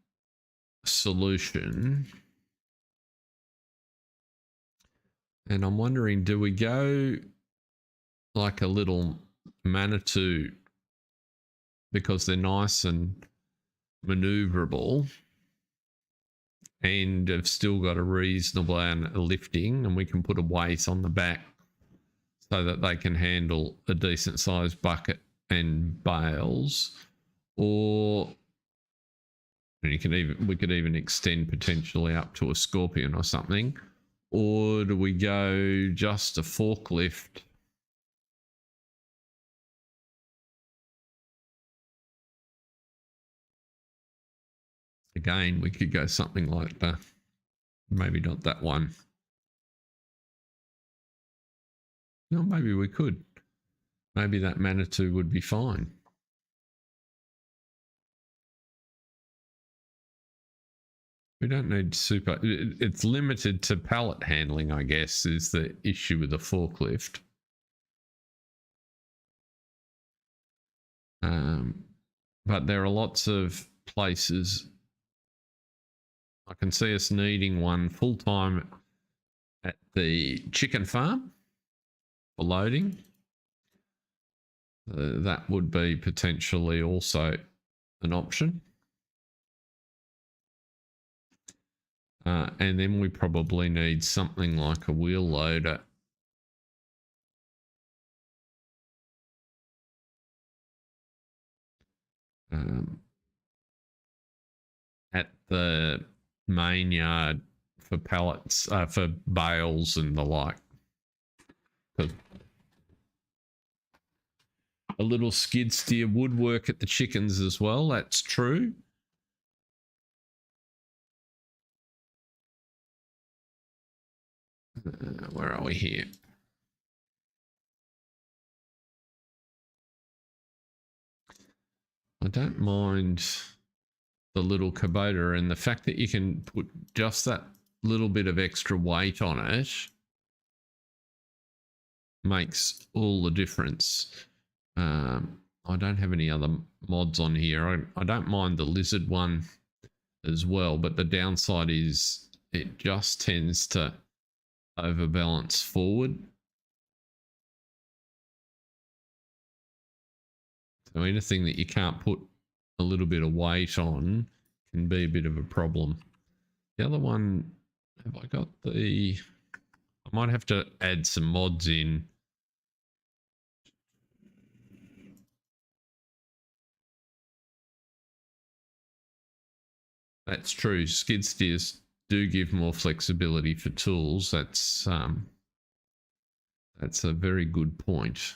solution, and I'm wondering, do we go like a little Manitou because they're nice and maneuverable and have still got a reasonable amount of lifting, and we can put a weight on the back so that they can handle a decent sized bucket and bales? Or And we could even extend potentially up to a Scorpion or something. Or do we go just a forklift? Again, we could go something like that. Maybe not that one. No, maybe we could. Maybe that Manitou would be fine. We don't need super. It's limited to pallet handling, I guess, is the issue with the forklift. But there are lots of places. I can see us needing one full time at the chicken farm for loading. That would be potentially also an option. And then we probably need something like a wheel loader. At the main yard for pallets, for bales and the like. A little skid steer would work at the chickens as well, that's true. Where are we here? I don't mind the little Kubota, and the fact that you can put just that little bit of extra weight on it makes all the difference. I don't have any other mods on here. I don't mind the lizard one as well, but the downside is it just tends to overbalance forward. So anything that you can't put a little bit of weight on can be a bit of a problem. The other one, have I got the... I might have to add some mods in. That's true. Skid steers do give more flexibility for tools. That's a very good point.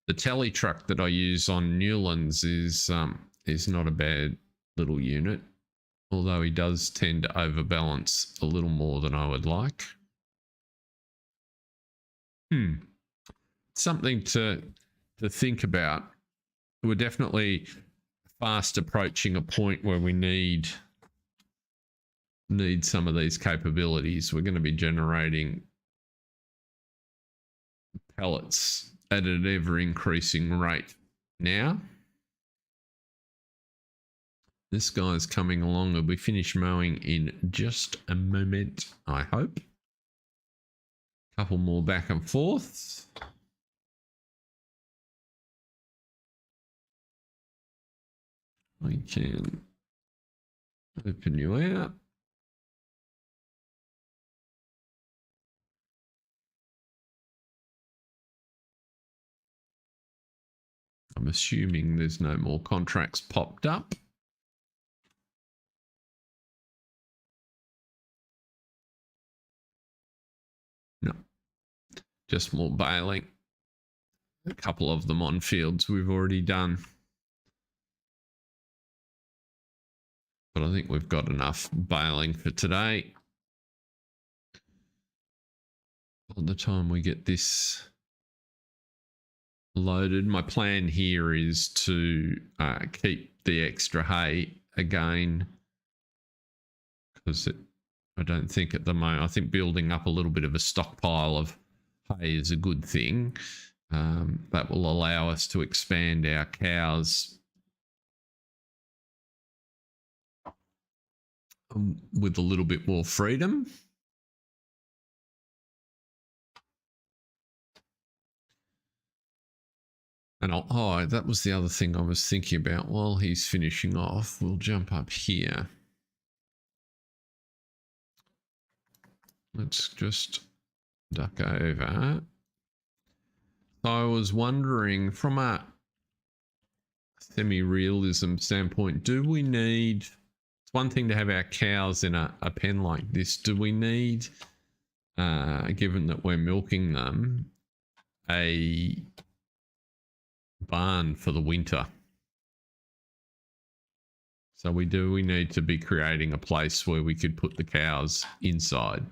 The telly truck that I use on Newlands is not a bad little unit, although he does tend to overbalance a little more than I would like. Something to think about. We're definitely fast approaching a point where we need some of these capabilities. We're going to be generating pallets at an ever increasing rate now. This guy's coming along. We'll be finished mowing in just a moment, I hope. Couple more back and forth. I can open you out. I'm assuming there's no more contracts popped up. No, just more baling. A couple of them on fields we've already done. But I think we've got enough baling for today. By the time we get this loaded, my plan here is to keep the extra hay again, because I don't think at the moment, I think building up a little bit of a stockpile of hay is a good thing. That will allow us to expand our cows with a little bit more freedom. And oh, that was the other thing I was thinking about. While he's finishing off, we'll jump up here. Let's just duck over. So I was wondering, from a semi-realism standpoint, do we need, it's one thing to have our cows in a pen like this. Do we need, given that we're milking them, a barn for the winter? So we need to be creating a place where we could put the cows inside,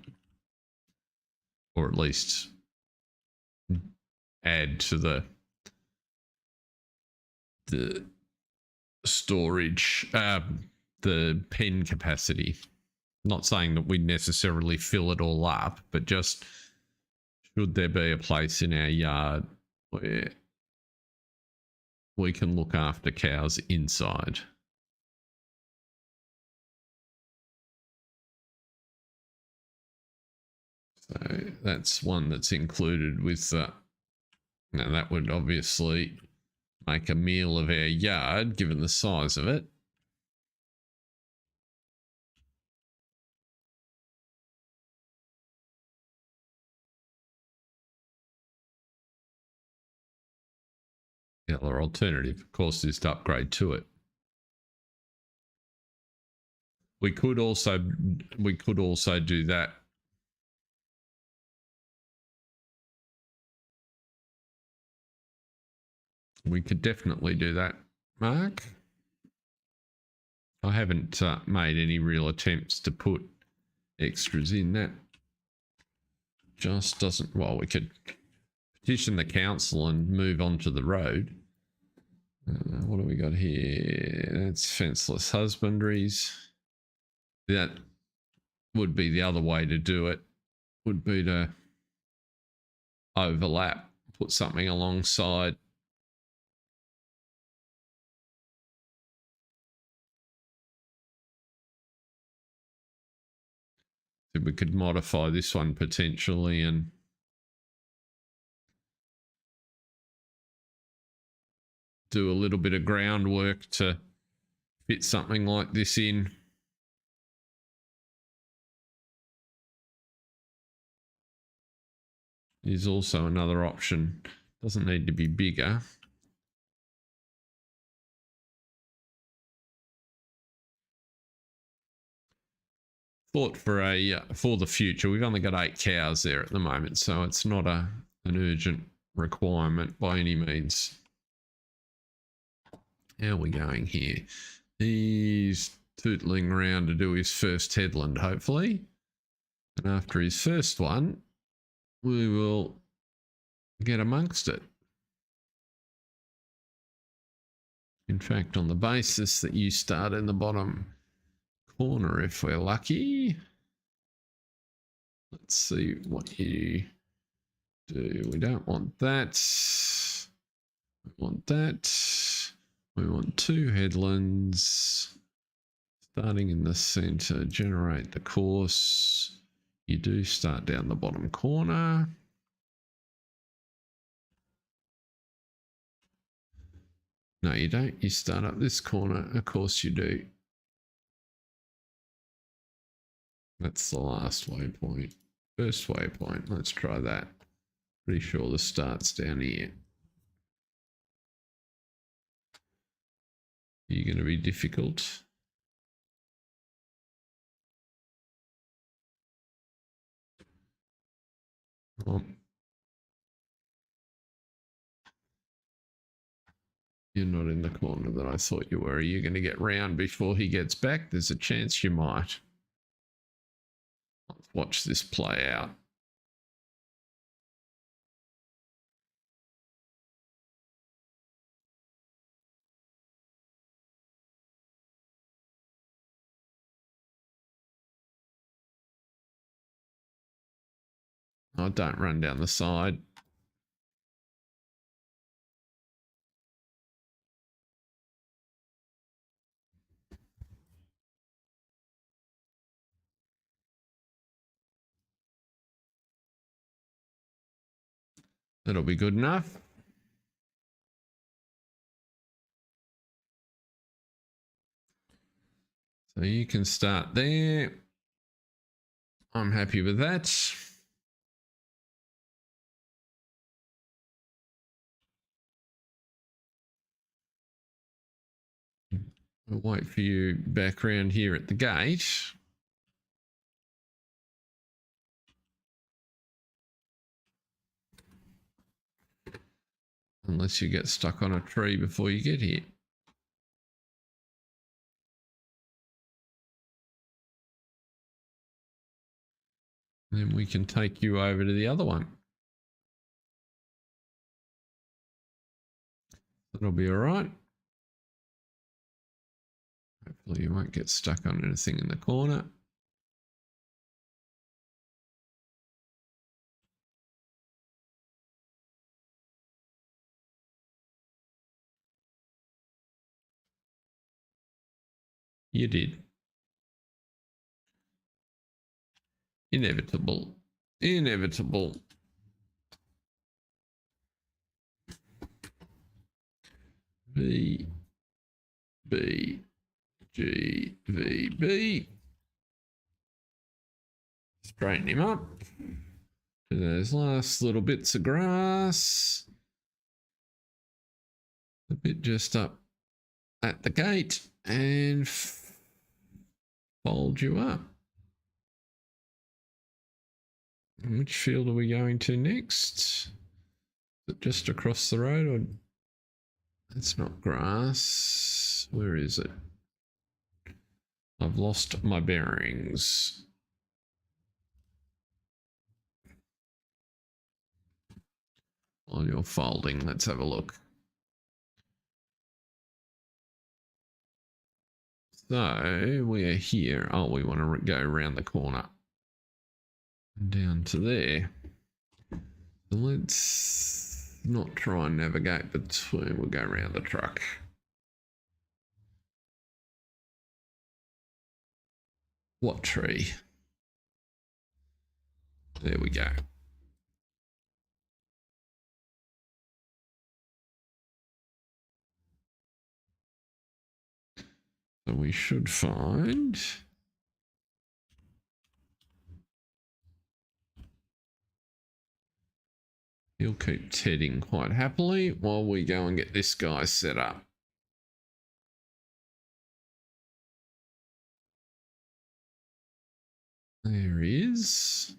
or at least add to the storage, the pen capacity. Not saying that we necessarily fill it all up, but just should there be a place in our yard where we can look after cows inside? So that's one that's included with now that would obviously make a meal of our yard given the size of it. The other alternative, of course, is to upgrade to it. We could also do that. We could definitely do that, Mark. I haven't made any real attempts to put extras in. That just doesn't, well, we could petition the council and move on to the road. What do we got here? That's fenceless husbandries. That would be the other way to do it, would be to overlap, put something alongside. So we could modify this one potentially and do a little bit of groundwork to fit something like this in. Is also another option. Doesn't need to be bigger. Thought for the future. We've only got 8 cows there at the moment, so it's not an urgent requirement by any means. How are we going here? He's tootling around to do his first headland, hopefully. And after his first one, we will get amongst it. In fact, on the basis that you start in the bottom corner, if we're lucky. Let's see what you do. We don't want that. We want that. We want 2 headlands. Starting in the center, generate the course. You do start down the bottom corner. No, you don't. You start up this corner. Of course you do. That's the last waypoint. First waypoint. Let's try that. Pretty sure the start's down here. Are you going to be difficult? Oh. You're not in the corner that I thought you were. Are you going to get round before he gets back? There's a chance you might. Let's watch this play out. Oh, don't run down the side. That'll be good enough. So you can start there. I'm happy with that. I'll wait for you back around here at the gate. Unless you get stuck on a tree before you get here. Then we can take you over to the other one. That'll be all right. Hopefully you won't get stuck on anything in the corner. You did. Inevitable. Inevitable. V, B, G, V, B. Straighten him up. To those last little bits of grass. A bit just up at the gate and fold you up. Which field are we going to next? Is it just across the road, or it's not grass? Where is it? I've lost my bearings. While you're folding, let's have a look. So we are here. Oh, we want to go around the corner. Down to there. So let's not try and navigate between. We'll go around the truck. What tree? There we go. So we should find... He'll keep tedding quite happily while we go and get this guy set up. There he is.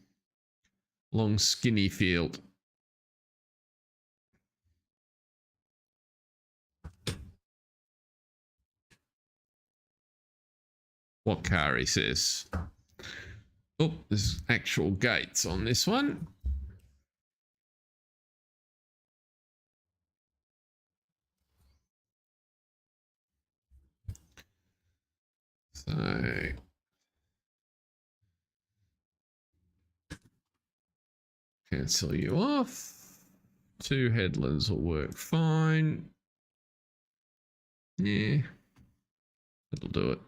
Long skinny field. What car, he says. Oh, there's actual gates on this one. So cancel you off. 2 headlands will work fine. Yeah, that'll do it.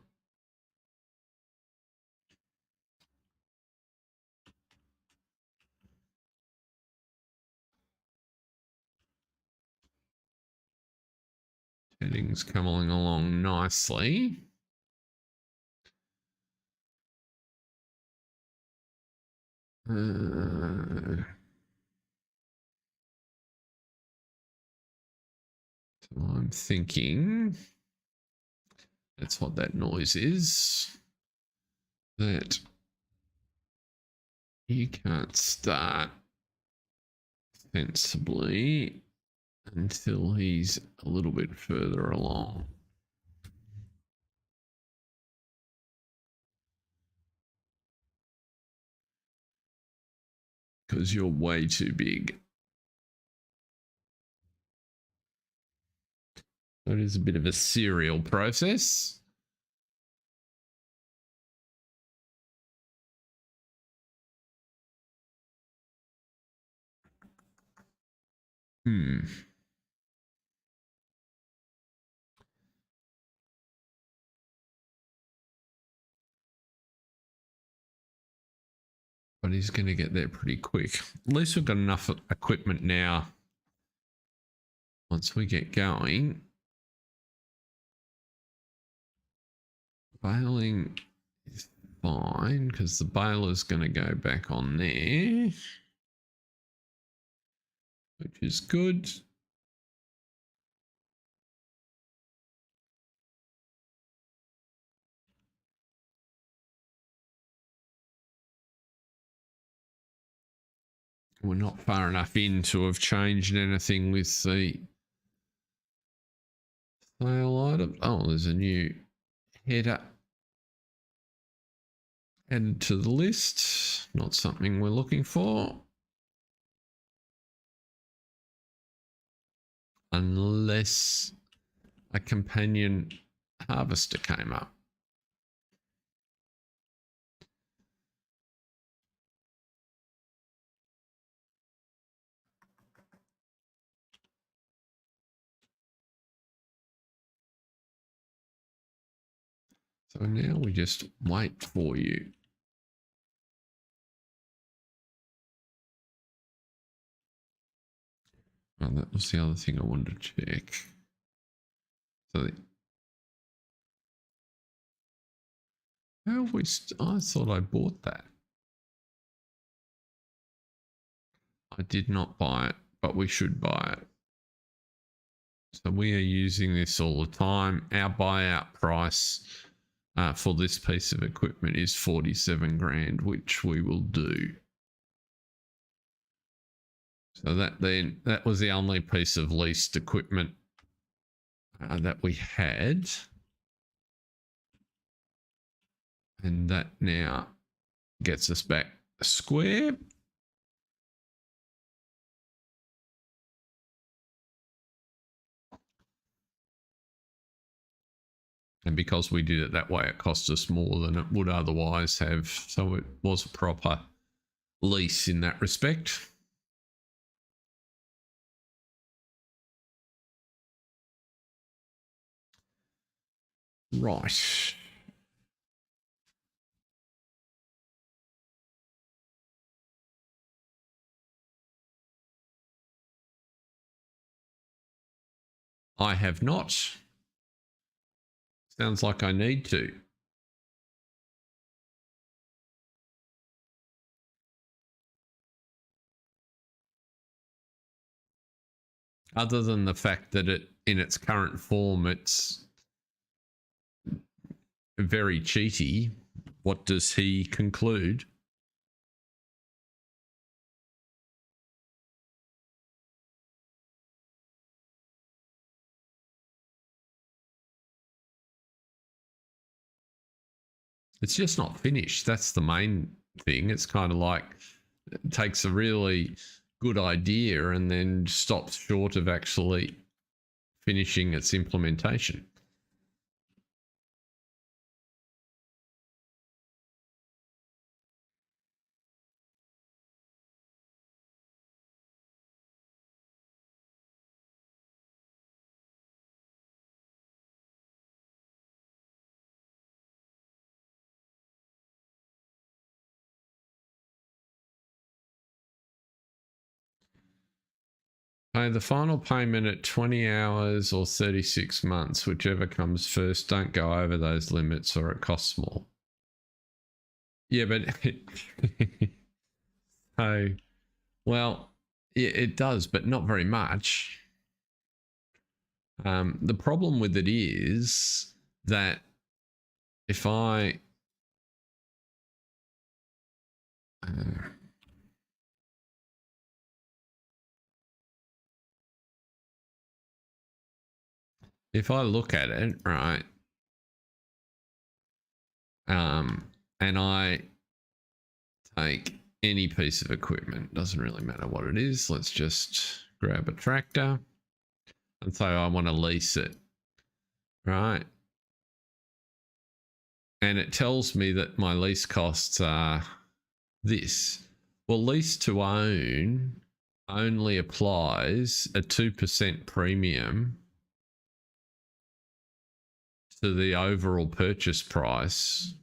Headings coming along nicely. So I'm thinking that's what that noise is. That you can't start sensibly until he's a little bit further along. Because you're way too big. So it is a bit of a serial process. But he's going to get there pretty quick. At least we've got enough equipment now. Once we get going. Baling is fine because the baler's going to go back on there. Which is good. We're not far enough in to have changed anything with the sale item. Oh, there's a new header added to the list. Not something we're looking for. Unless a companion harvester came up. So now we just wait for you. Oh, that was the other thing I wanted to check. So how have we? I thought I bought that. I did not buy it, but we should buy it. So we are using this all the time. Our buyout price for this piece of equipment is 47 grand, which we will do. So that was the only piece of leased equipment that we had. And that now gets us back square. And because we did it that way, it cost us more than it would otherwise have. So it was a proper lease in that respect. Right. I have not. Sounds like I need to. Other than the fact that it, in its current form, it's very cheaty, what does he conclude? It's just not finished. That's the main thing. It's kind of like it takes a really good idea and then stops short of actually finishing its implementation. Pay the final payment at 20 hours or 36 months, whichever comes first. Don't go over those limits or it costs more. Yeah, but so, well, it does, but not very much. The problem with it is that if I if I look at it, right, and I take any piece of equipment, doesn't really matter what it is. Let's just grab a tractor and say I want to lease it, right? And it tells me that my lease costs are this. Well, lease to own only applies a 2% premium to the overall purchase price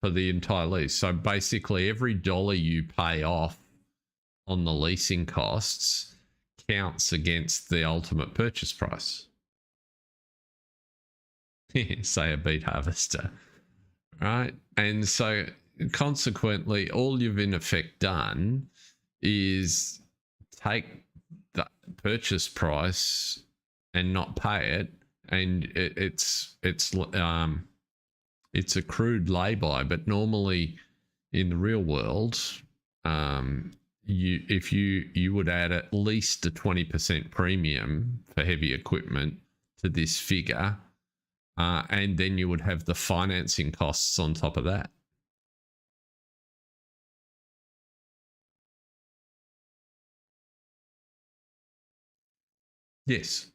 for the entire lease. So basically every dollar you pay off on the leasing costs counts against the ultimate purchase price. Say a beet harvester, right? And so consequently, all you've in effect done is take the purchase price and not pay it, and it's accrued lay-by. But normally in the real world, you would add at least a 20% premium for heavy equipment to this figure, and then you would have the financing costs on top of that. Yes.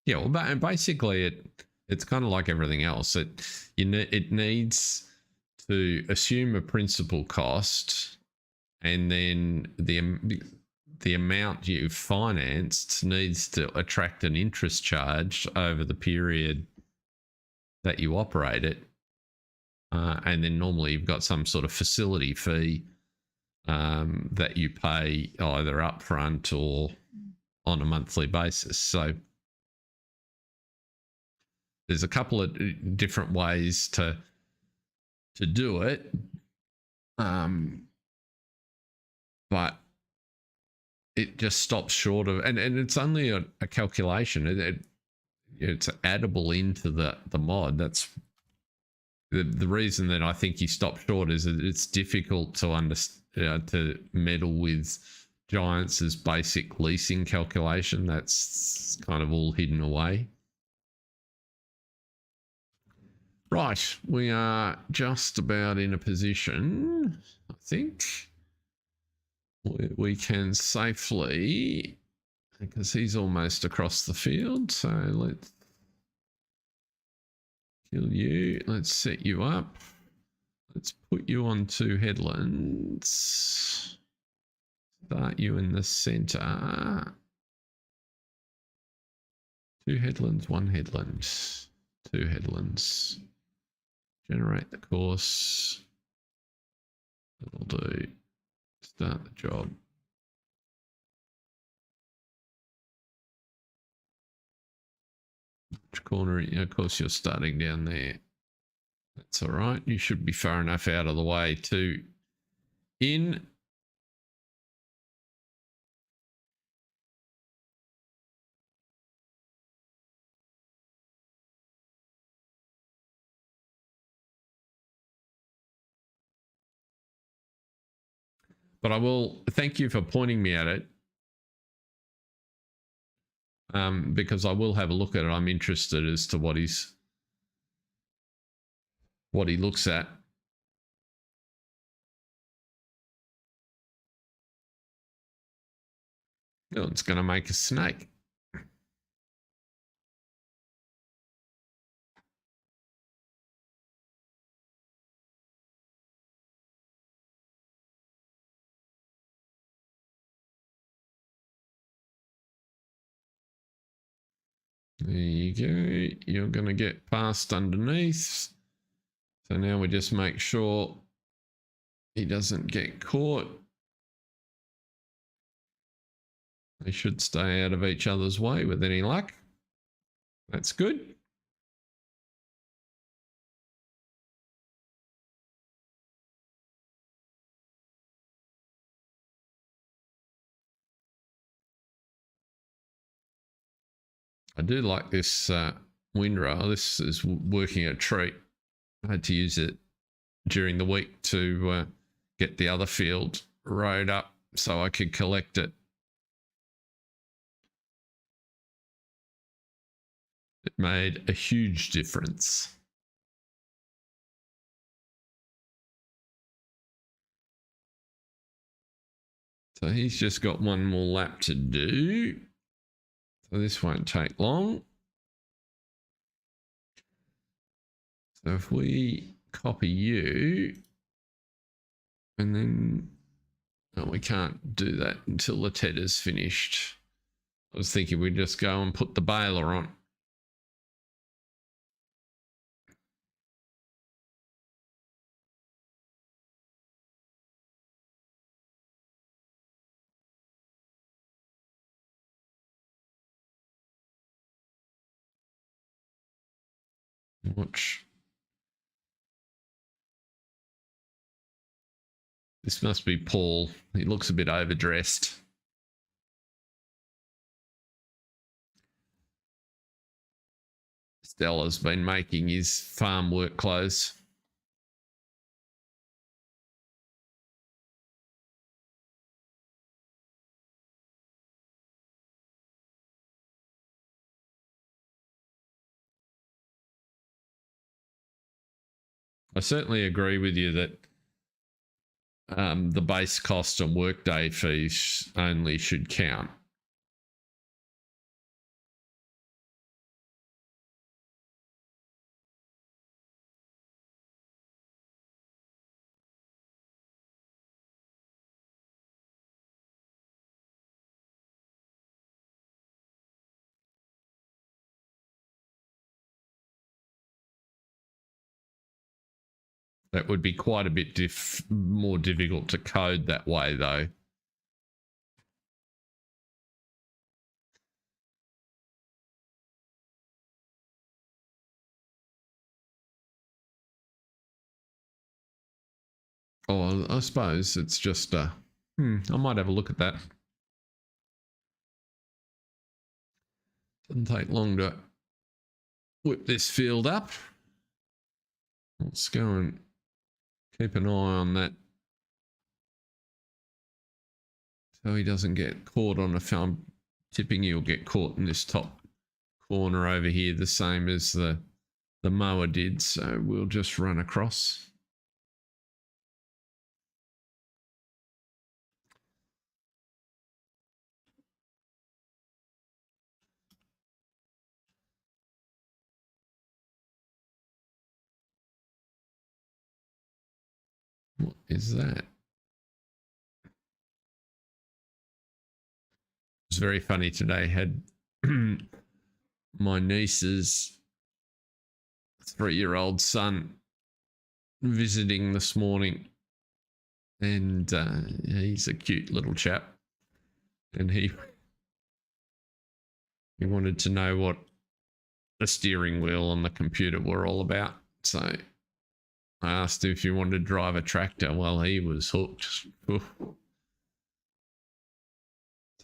Yeah. Well, basically, it's kind of like everything else. It needs to assume a principal cost, and then the amount you've financed needs to attract an interest charge over the period that you operate it. And then normally you've got some sort of facility fee that you pay either upfront or on a monthly basis. So there's a couple of different ways to do it. But it just stops short of, and it's only a calculation. It's addable into the mod. That's the reason that I think you stop short is that it's difficult to understand, to meddle with Giants' basic leasing calculation. That's kind of all hidden away. Right, we are just about in a position, I think, we can safely, because he's almost across the field, so let's kill you. Let's set you up. Let's put you on 2 headlands. Start you in the center. 2 headlands, 1 headland, 2 headlands. Generate the course. That'll do. Start the job. Which corner? Of course, you're starting down there. That's all right. You should be far enough out of the way to in. But I will thank you for pointing me at it, because I will have a look at it. I'm interested as to what he looks at. Oh, it's going to make a snake. There you go. You're going to get past underneath. So now we just make sure he doesn't get caught. They should stay out of each other's way with any luck. That's good. I do like this windrow. This is working a treat. I had to use it during the week to get the other field rowed up so I could collect it. It made a huge difference. So he's just got one more lap to do. So this won't take long. So if we copy you, and then we can't do that until the tether's finished. I was thinking we'd just go and put the baler on. Watch. This must be Paul. He looks a bit overdressed. Stella's been making his farm work clothes. I certainly agree with you that the base cost and workday fees only should count. That would be quite a bit more difficult to code that way, though. Oh, I suppose it's just I might have a look at that. Doesn't take long to whip this field up. Let's go and keep an eye on that so he doesn't get caught on a farm. Tipping he'll get caught in this top corner over here, the same as the mower did. So we'll just run across. What is that? It's very funny today. Had my niece's 3-year-old son visiting this morning, and he's a cute little chap, and he wanted to know what the steering wheel and the computer were all about. So I asked him if he wanted to drive a tractor. Well, he was hooked.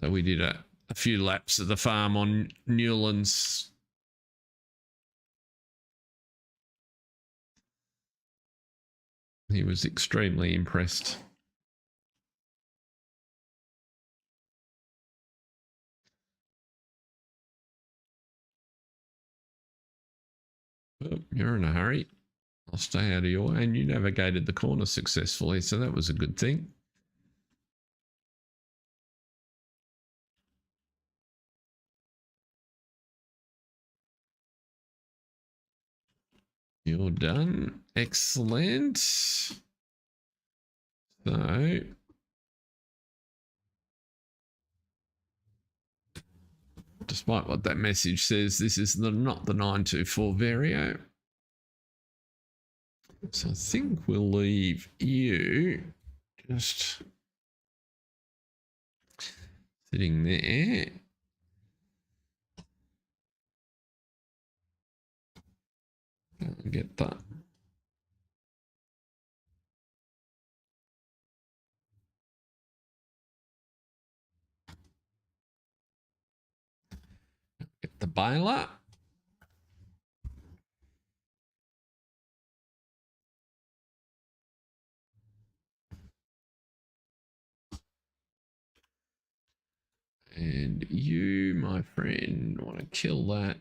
So we did a few laps of the farm on Newlands. He was extremely impressed. Oh, you're in a hurry. I'll stay out of your way. And you navigated the corner successfully, so that was a good thing. You're done. Excellent. So, despite what that message says, this is not the 924 Vario. So I think we'll leave you just sitting there. Get that. Get the baler. And you, my friend, want to kill that,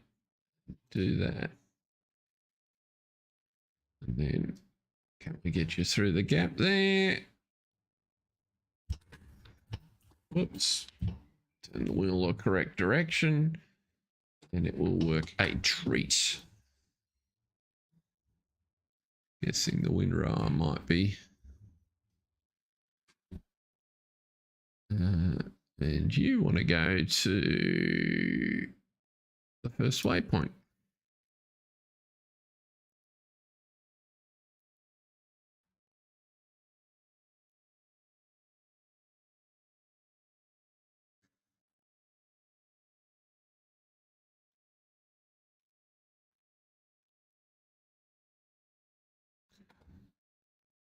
do that. And then can we get you through the gap there? Whoops. Turn the wheel the correct direction and it will work a treat. Guessing the windrower might be. And you want to go to the first waypoint.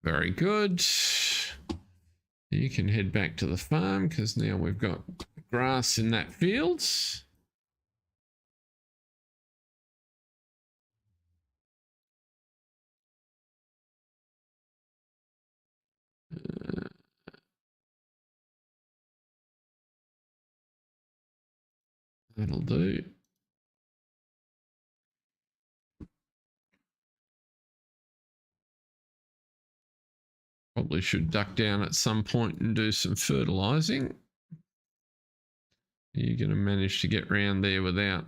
Very good. You can head back to the farm because now we've got grass in that field. That'll do. Probably should duck down at some point and do some fertilising. You're going to manage to get round there without...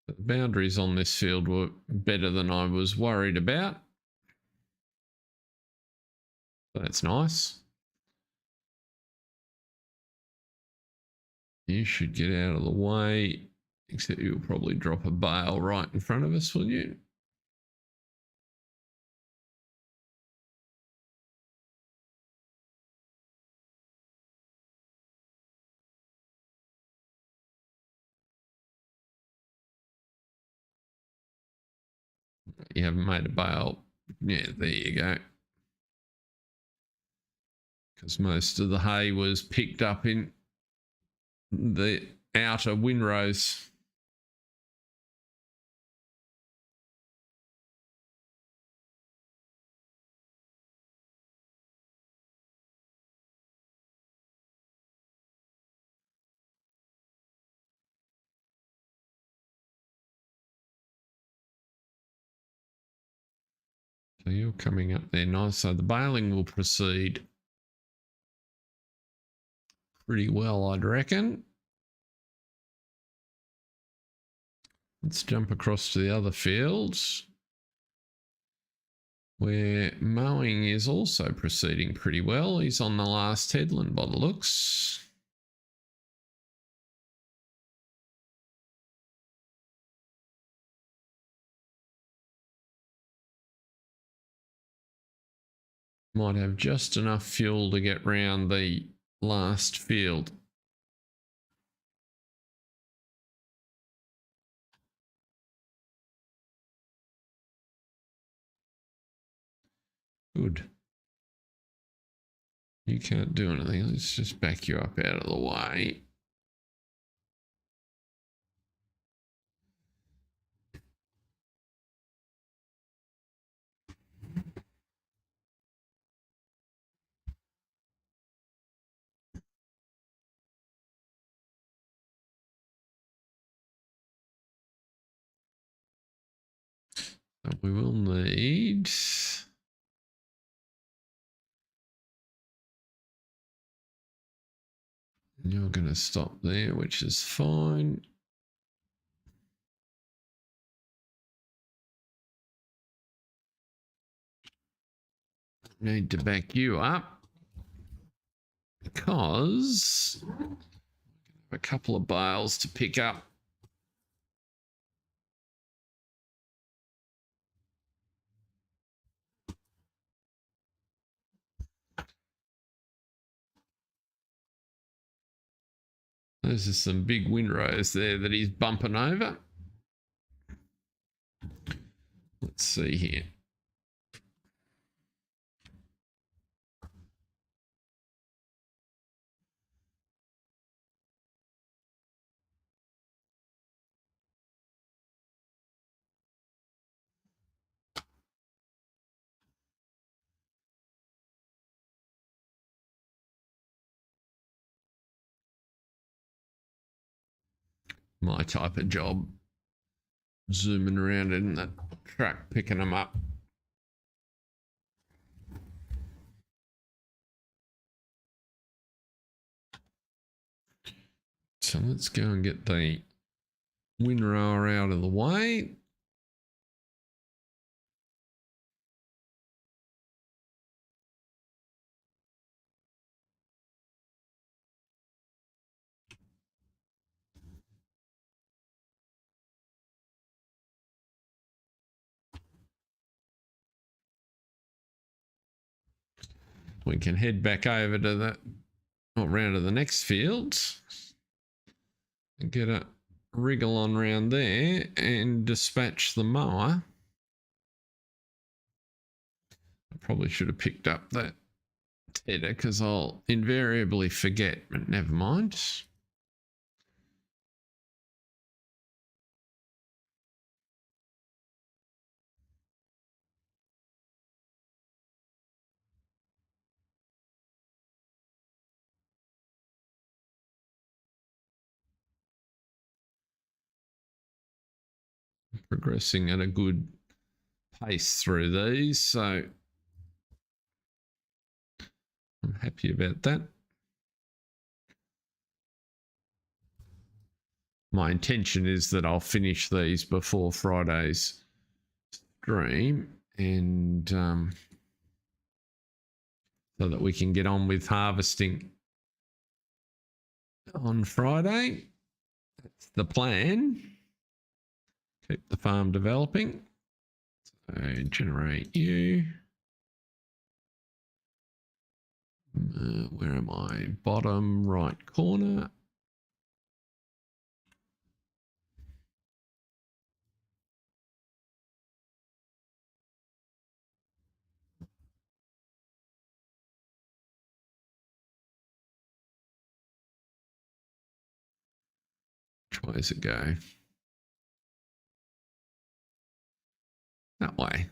The boundaries on this field were better than I was worried about. That's nice. You should get out of the way, except you'll probably drop a bale right in front of us, will you? You haven't made a bale. Yeah, there you go. Because most of the hay was picked up in the outer windrows. So you're coming up there nice. So the baling will proceed pretty well, I'd reckon. Let's jump across to the other fields where mowing is also proceeding pretty well. He's on the last headland by the looks. Might have just enough fuel to get round the last field. Good. You can't do anything. Let's just back you up out of the way. So we will need... You're going to stop there, which is fine. Need to back you up because I have a couple of bales to pick up. Those are some big windrows there that he's bumping over. Let's see here. My type of job. Zooming around in that truck, picking them up. So let's go and get the windrower out of the way. We can head back over to the, or round to the next field and get a wriggle on round there and dispatch the mower. I probably should have picked up that tedder because I'll invariably forget, but never mind. Progressing at a good pace through these, so I'm happy about that. My intention is that I'll finish these before Friday's stream, and so that we can get on with harvesting on Friday. That's the plan. Keep the farm developing. So generate you. Where am I? Bottom right corner. Which way does it go? That way.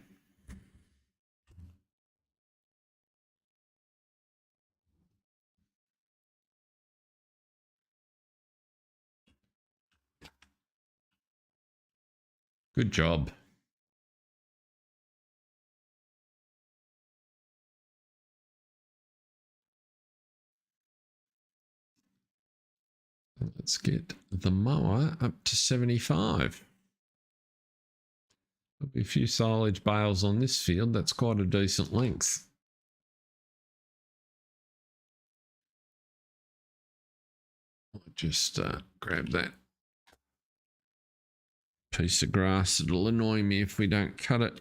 Good job. Let's get the mower up to 75. There'll be a few silage bales on this field. That's quite a decent length. I'll just grab that piece of grass. It'll annoy me if we don't cut it.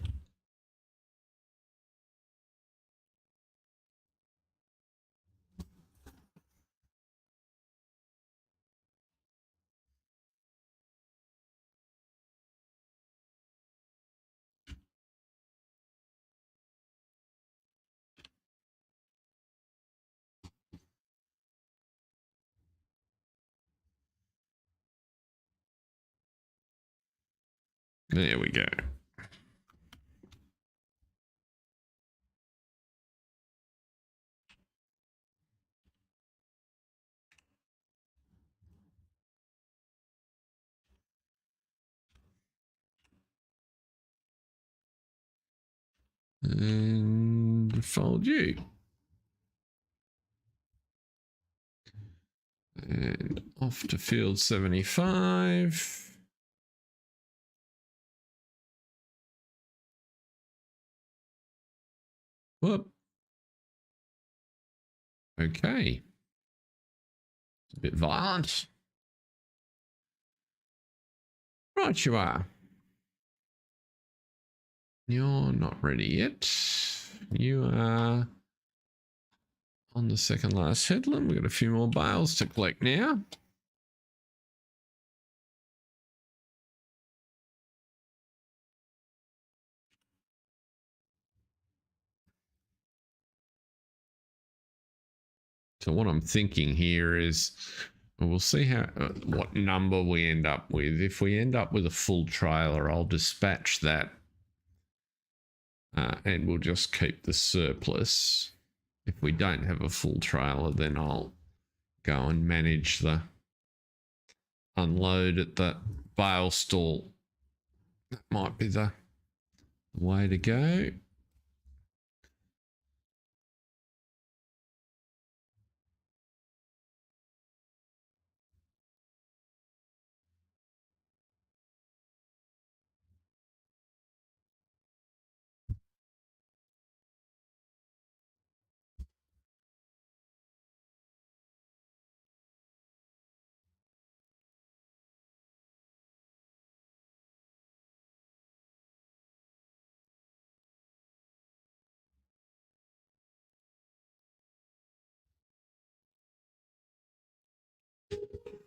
There we go. And fold you. And off to field 75. Whoop. Okay. It's a bit violent. Right, you are. You're not ready yet. You are on the second last headland. We've got a few more bales to collect now. So what I'm thinking here is we'll see how what number we end up with. If we end up with a full trailer, I'll dispatch that and we'll just keep the surplus. If we don't have a full trailer, then I'll go and manage the unload at the bale stall. That might be the way to go.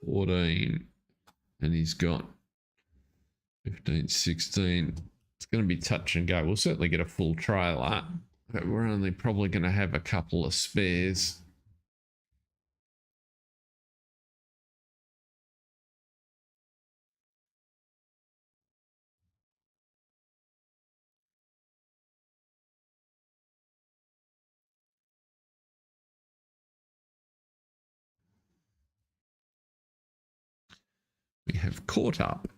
$14, and he's got 15, 16. It's going to be touch and go. We'll certainly get a full trailer, but we're only probably going to have a couple of spares. We have caught up.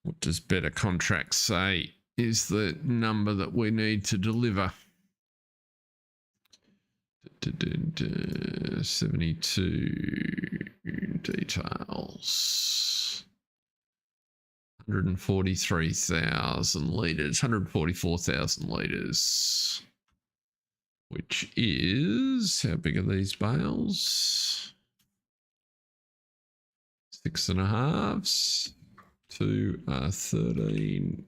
What does better contract say is the number that we need to deliver? 72 details. 143,000 litres, 144,000 litres, which is, how big are these bales? 6.5. 2 are 13.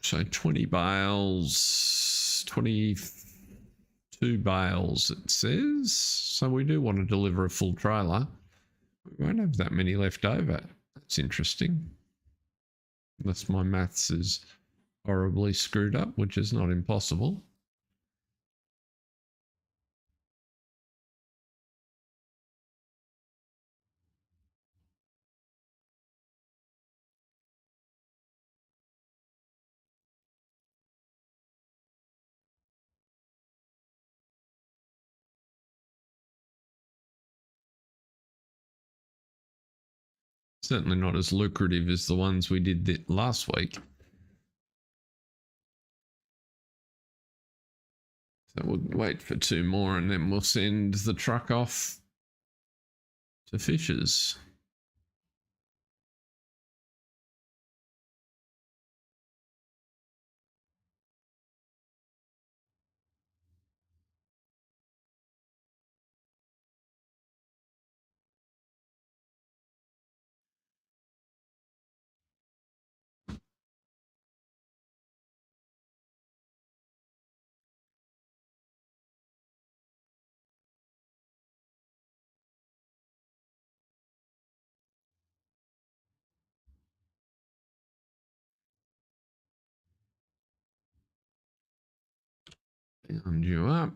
So 20 bales, 22 bales it says. So we do want to deliver a full trailer. We won't have that many left over. That's interesting. Unless my maths is horribly screwed up, which is not impossible. Certainly not as lucrative as the ones we did last week. So we'll wait for 2 more and then we'll send the truck off to Fishers. Bound you up.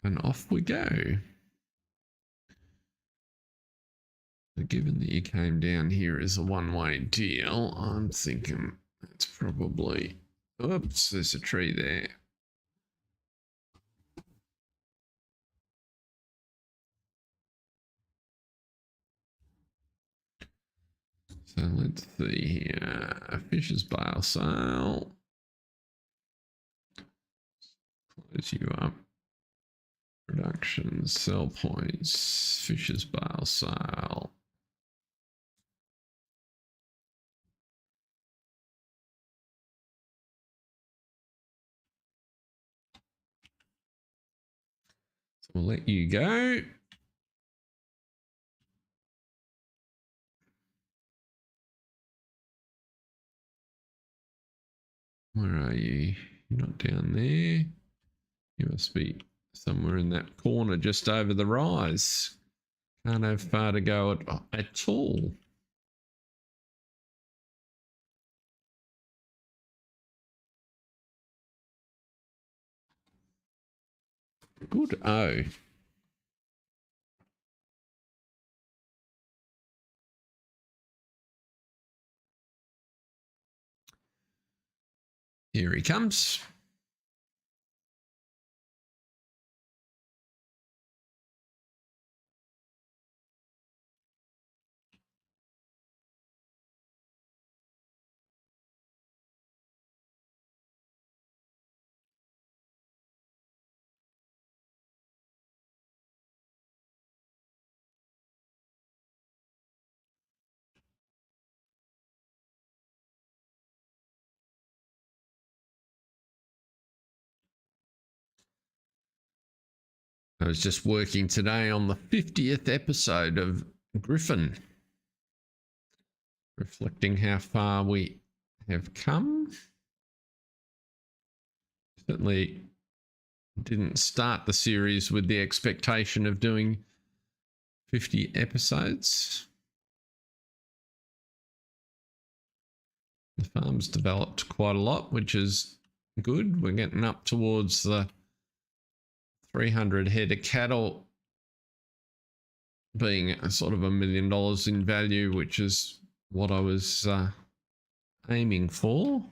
And off we go. So given that you came down here as a one-way deal, I'm thinking that's probably... Oops, there's a tree there. So let's see here. A Fisher's bale sale. Close you up. Production, sell points, Fisher's bale sale. So we'll let you go. Where are you? You're not down there. You must be somewhere in that corner just over the rise. Can't have far to go at all. Good. Oh. Here he comes. I was just working today on the 50th episode of Griffin, reflecting how far we have come. Certainly didn't start the series with the expectation of doing 50 episodes. The farm's developed quite a lot, which is good. We're getting up towards the 300 head of cattle being a sort of $1 million in value, which is what I was aiming for.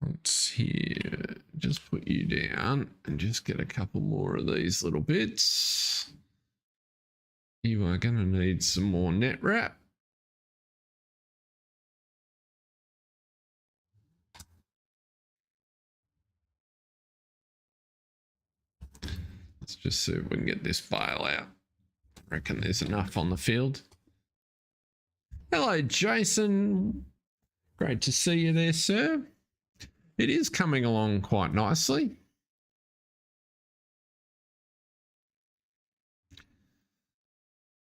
Let's here just put you down and just get a couple more of these little bits. You are going to need some more net wrap. Let's just see if we can get this bale out. I reckon there's enough on the field. Hello, Jason. Great to see you there, sir. It is coming along quite nicely.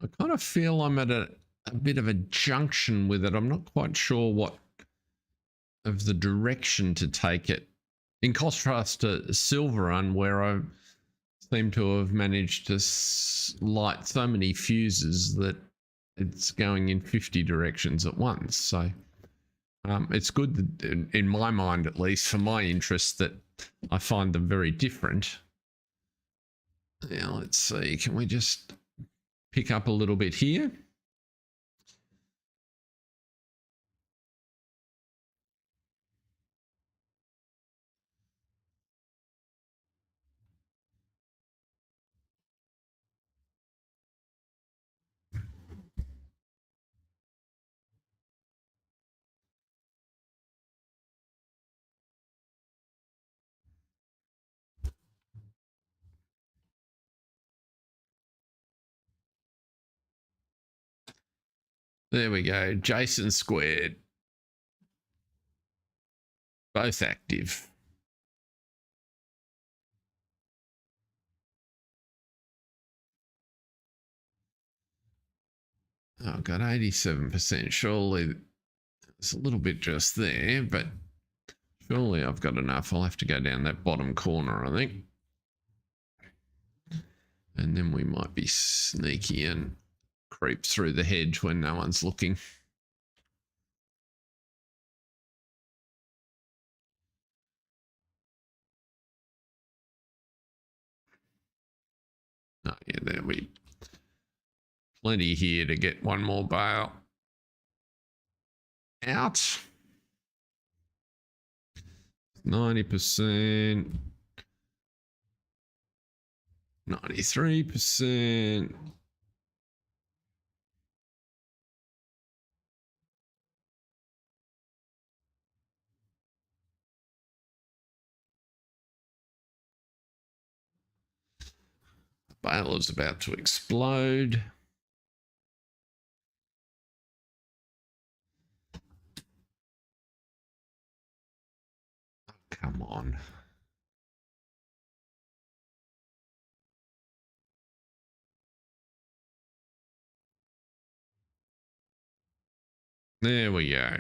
I kind of feel I'm at a bit of a junction with it. I'm not quite sure what of the direction to take it. In contrast to Silver Run, where I seem to have managed to light so many fuses that it's going in 50 directions at once. So it's good that, in my mind, at least for my interest, that I find them very different. Now let's see, can we just pick up a little bit here? There we go. Jason squared. Both active. Oh, I've got 87%. Surely it's a little bit just there, but surely I've got enough. I'll have to go down that bottom corner, I think. And then we might be sneaky and creep through the hedge when no one's looking. Oh, yeah, there we plenty here to get one more bale out. 90%. 93%. The bale is about to explode. Oh, come on. There we go.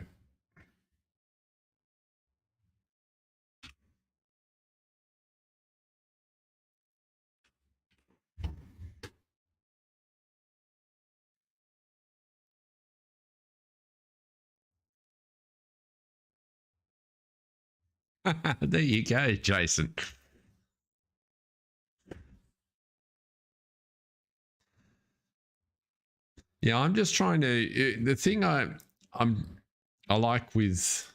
There you go, Jason. Yeah, I'm just trying to. The thing I like with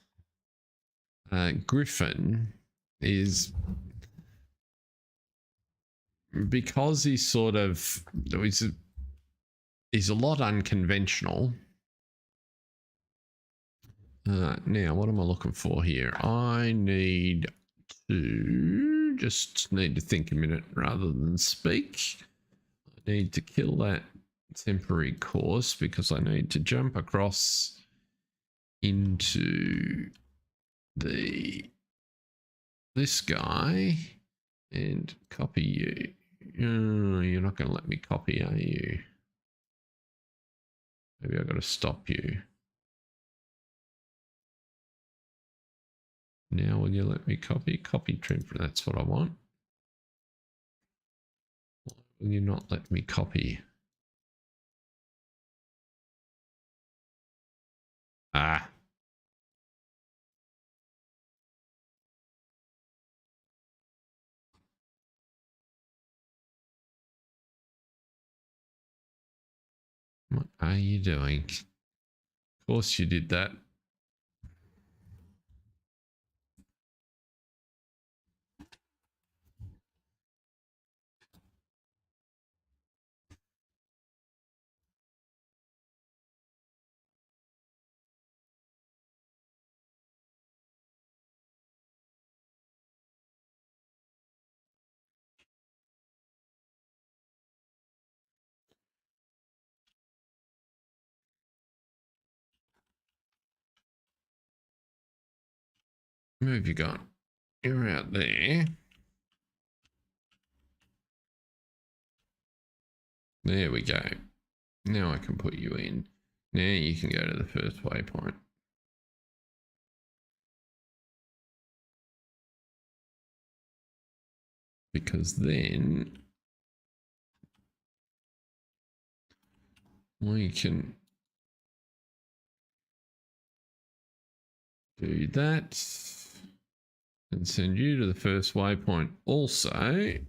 Griffin is because he's sort of he's a lot unconventional. Now, what am I looking for here? I need to think a minute rather than speak. I need to kill that temporary course because I need to jump across into this guy and copy you. You're not going to let me copy, are you? Maybe I've got to stop you. Now will you let me copy? Copy trim, that's what I want. Why will you not let me copy? Ah. What are you doing? Of course you did that. Who have you got? You're out there. There we go. Now I can put you in. Now you can go to the first waypoint. Because then we can do that and send you to the first waypoint also.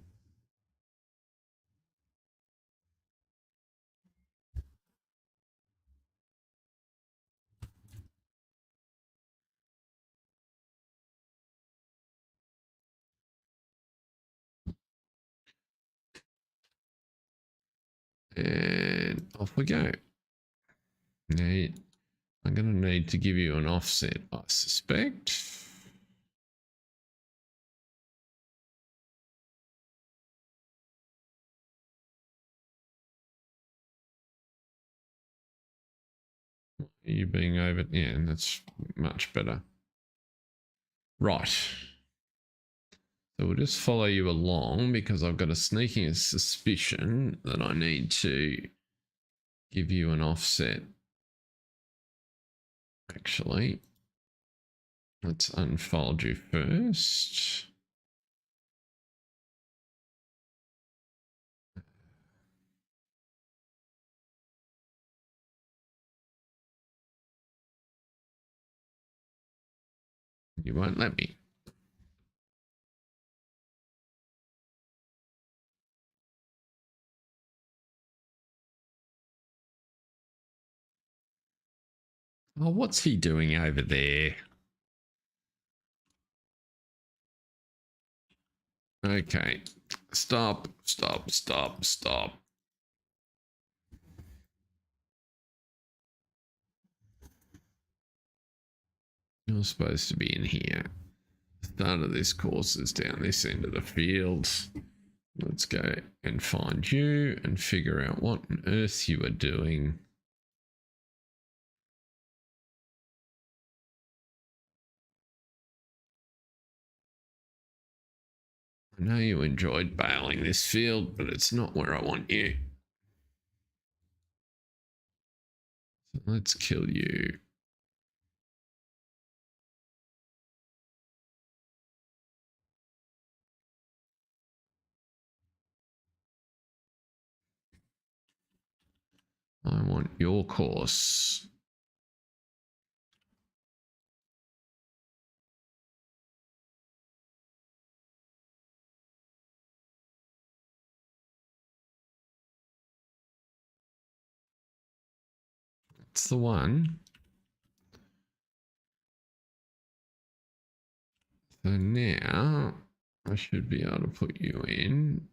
And off we go. Now I'm going to need to give you an offset, I suspect. You being over, yeah, that's much better. Right. So we'll just follow you along because I've got a sneaking suspicion that I need to give you an offset. Actually, let's unfold you first. You won't let me. Oh, what's he doing over there? Okay. Stop, stop, stop, stop. You're supposed to be in here. Start of this course is down this end of the field. Let's go and find you and figure out what on earth you are doing. I know you enjoyed baling this field, but it's not where I want you. So let's kill you. I want your course. That's the one. So now I should be able to put you in.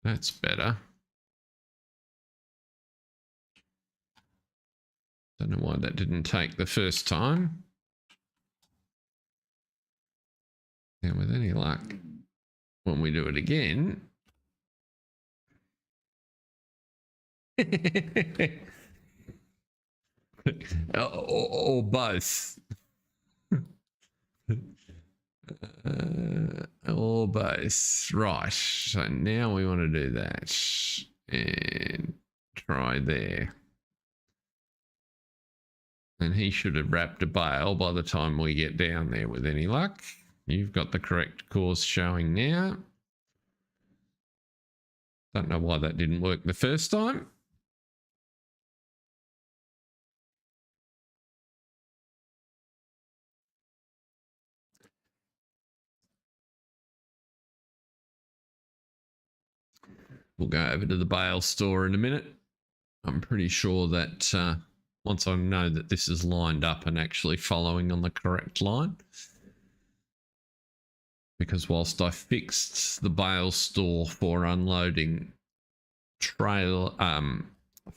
That's better. Don't know why that didn't take the first time. And with any luck, when we do it again, or both. Or both. Right. So now we want to do that and try there. And he should have wrapped a bale by the time we get down there with any luck. You've got the correct course showing now. Don't know why that didn't work the first time. We'll go over to the bale store in a minute. I'm pretty sure that once I know that this is lined up and actually following on the correct line. Because whilst I fixed the bale store for unloading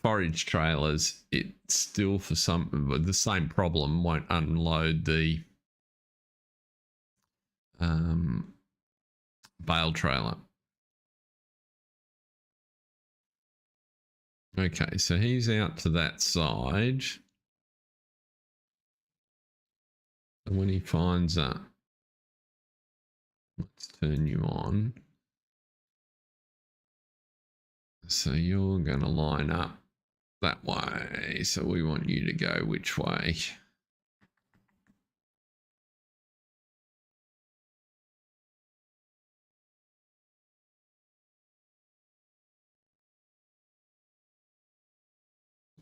forage trailers, it still for the same problem won't unload the bale trailer. Okay, so he's out to that side. And when he finds let's turn you on. So you're going to line up that way. So we want you to go which way?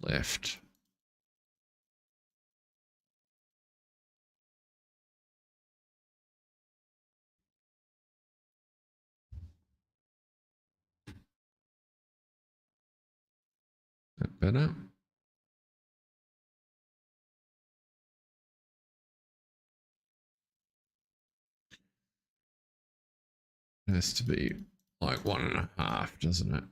Left. That better? It has to be like 1.5, doesn't it?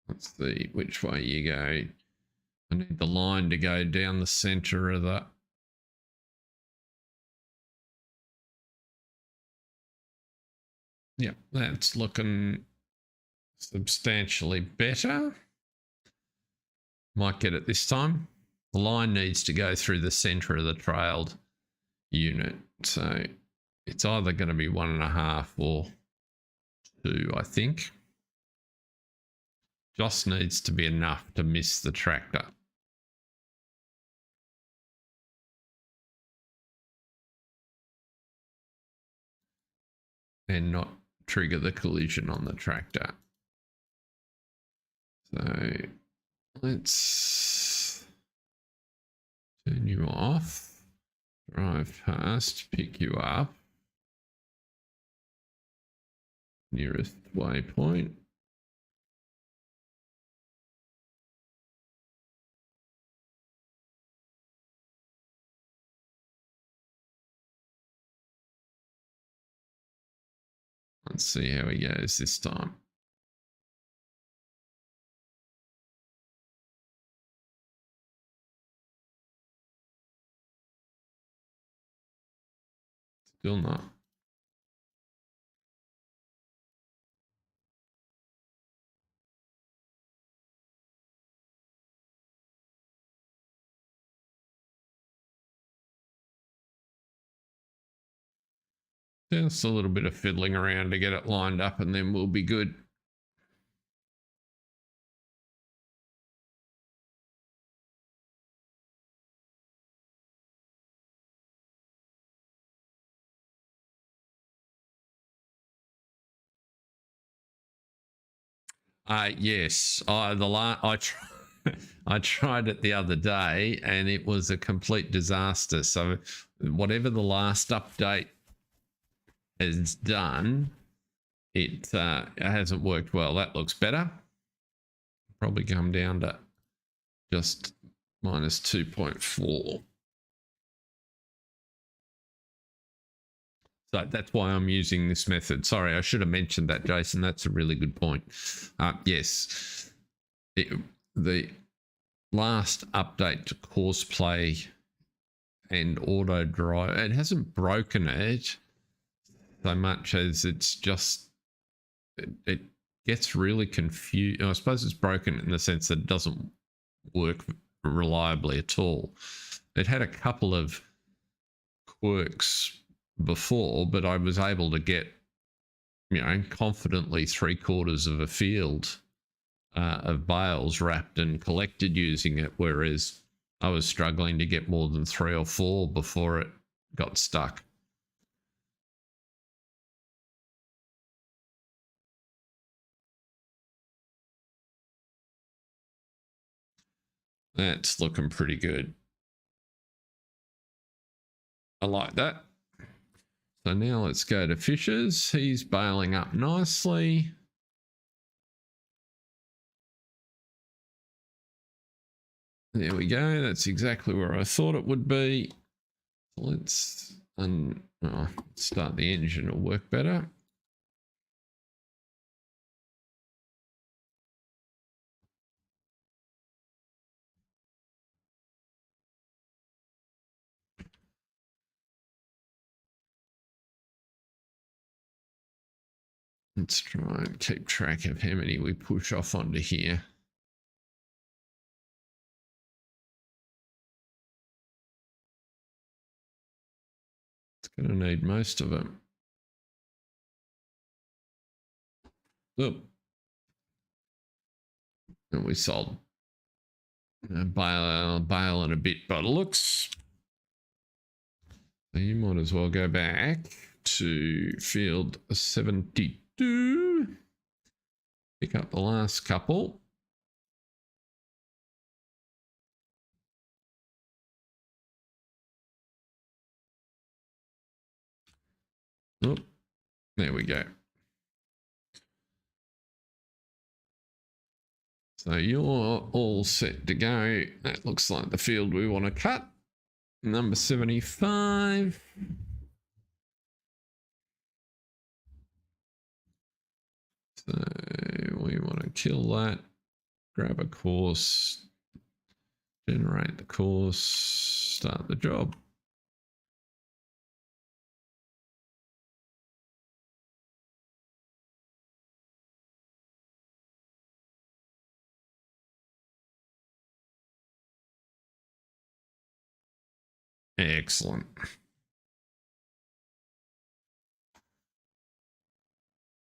Let's see which way you go. I need the line to go down the center of the... Yep, that's looking substantially better. Might get it this time. The line needs to go through the center of the trailed unit. So it's either going to be 1.5 or 2, I think. Just needs to be enough to miss the tractor. And not trigger the collision on the tractor. So let's turn you off, drive past, pick you up, nearest waypoint. Let's see how he goes this time. Still not. Just a little bit of fiddling around to get it lined up and then we'll be good. Yes, I tried it the other day and it was a complete disaster. So whatever the last update has done, it hasn't worked well. That looks better. Probably come down to just minus 2.4. So that's why I'm using this method. Sorry, I should have mentioned that, Jason. That's a really good point. Yes, the last update to Courseplay and autodrive, it hasn't broken it so much as it's just, it gets really confused. I suppose it's broken in the sense that it doesn't work reliably at all. It had a couple of quirks before, but I was able to get, confidently 3/4 of a field of bales wrapped and collected using it, whereas I was struggling to get more than 3 or 4 before it got stuck. That's looking pretty good. I like that. So now let's go to Fisher's. He's bailing up nicely. There we go. That's exactly where I thought it would be. Let's start the engine. It'll work better. Let's try and keep track of how many we push off onto here. It's going to need most of them. Oop. And we sold bale and a bit by the looks. So you might as well go back to field 72. Pick up the last couple. Oh, there we go. So you're all set to go. That looks like the field we want to cut. Number 75. So we want to kill that. Grab a course. Generate the course. Start the job. Excellent.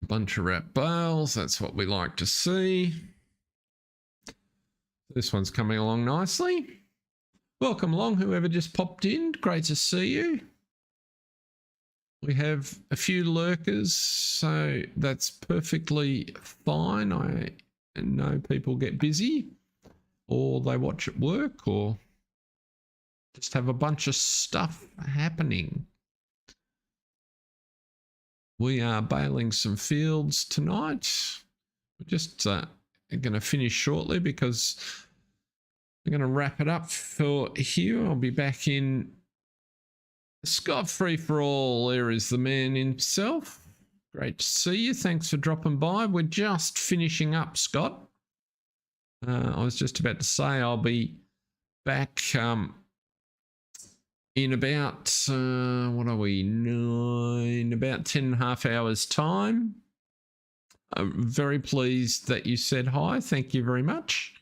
Bunch of wrap bales. That's what we like to see. This one's coming along nicely. Welcome along, whoever just popped in. Great to see you. We have a few lurkers, so that's perfectly fine. I know people get busy, or they watch at work, or just have a bunch of stuff happening. We are baling some fields tonight. We're just going to finish shortly because we're going to wrap it up for here. I'll be back in Scott Free for All. There is the man himself. Great to see you. Thanks for dropping by. We're just finishing up, Scott. I was just about to say I'll be back in about, what are we, about 10.5 hours time. I'm very pleased that you said hi. Thank you very much.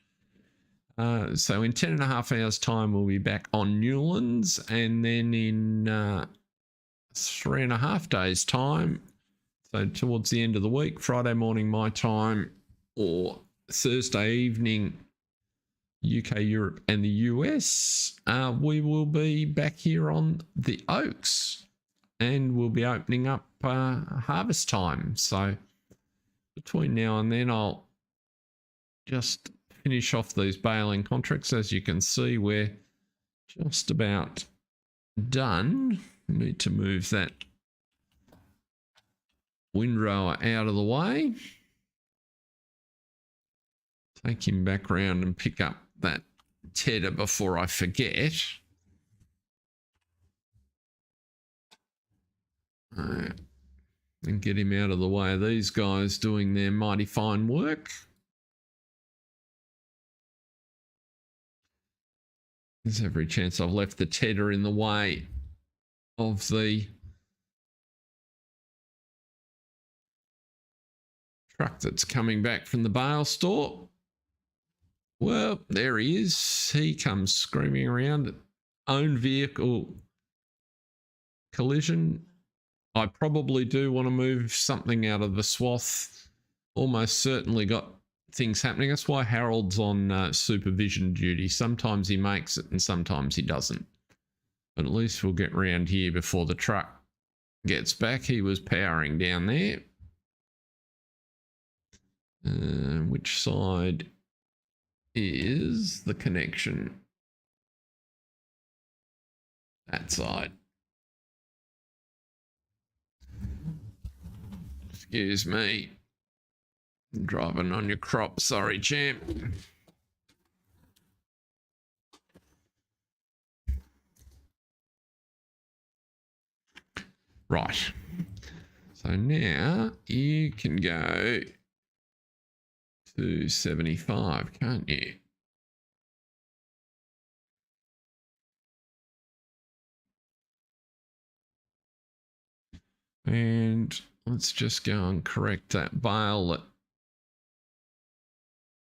So in 10.5 hours time, we'll be back on Newlands, and then in 3.5 days time, so towards the end of the week, Friday morning my time, or Thursday evening UK, Europe and the US, we will be back here on the Oaks, and we'll be opening up harvest time. So between now and then, I'll just finish off these baling contracts. As you can see, we're just about done. Need to move that windrower out of the way. Take him back round and pick up that tedder before I forget. And get him out of the way of these guys doing their mighty fine work. There's every chance I've left the tedder in the way of the truck that's coming back from the bale store. Well, there he is. He comes screaming around. Own vehicle collision. I probably do want to move something out of the swath. Almost certainly got things happening. That's why Harold's on supervision duty. Sometimes he makes it and sometimes he doesn't. But at least we'll get round here before the truck gets back. He was powering down there. Which side is the connection? That side. Excuse me. I'm driving on your crop. Sorry, champ. Right. So now you can go to 75, can't you? And let's just go and correct that bale that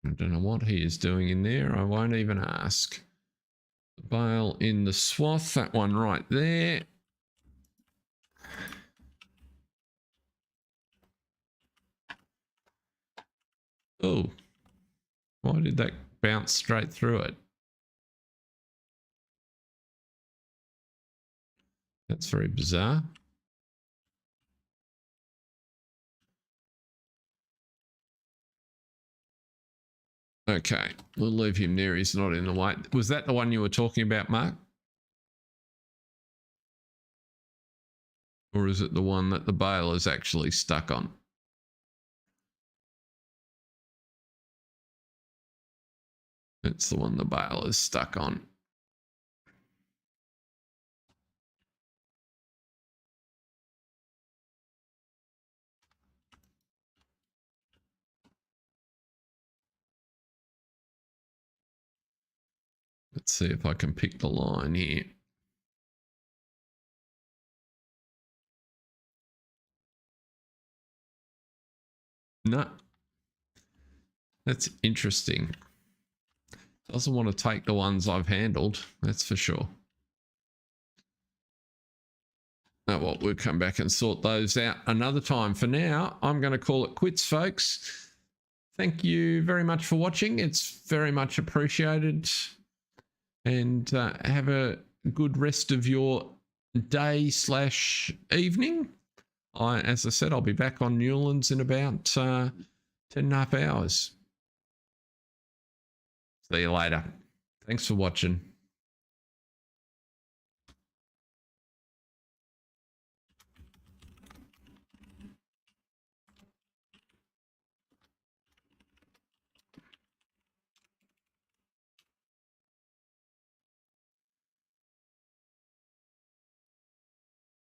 I don't know what he is doing in there. I won't even ask. The bale in the swath, that one right there. Oh, why did that bounce straight through it? That's very bizarre. Okay, we'll leave him there. He's not in the way. Was that the one you were talking about, Mark? Or is it the one that the bale is actually stuck on? It's the one the bale is stuck on. Let's see if I can pick the line here. No. That's interesting. Doesn't want to take the ones I've handled, that's for sure. Oh, well, we'll come back and sort those out another time. For now, I'm going to call it quits, folks. Thank you very much for watching. It's very much appreciated. And have a good rest of your day/evening. As I said, I'll be back on Newlands in about 10.5 hours. See you later. Thanks for watching.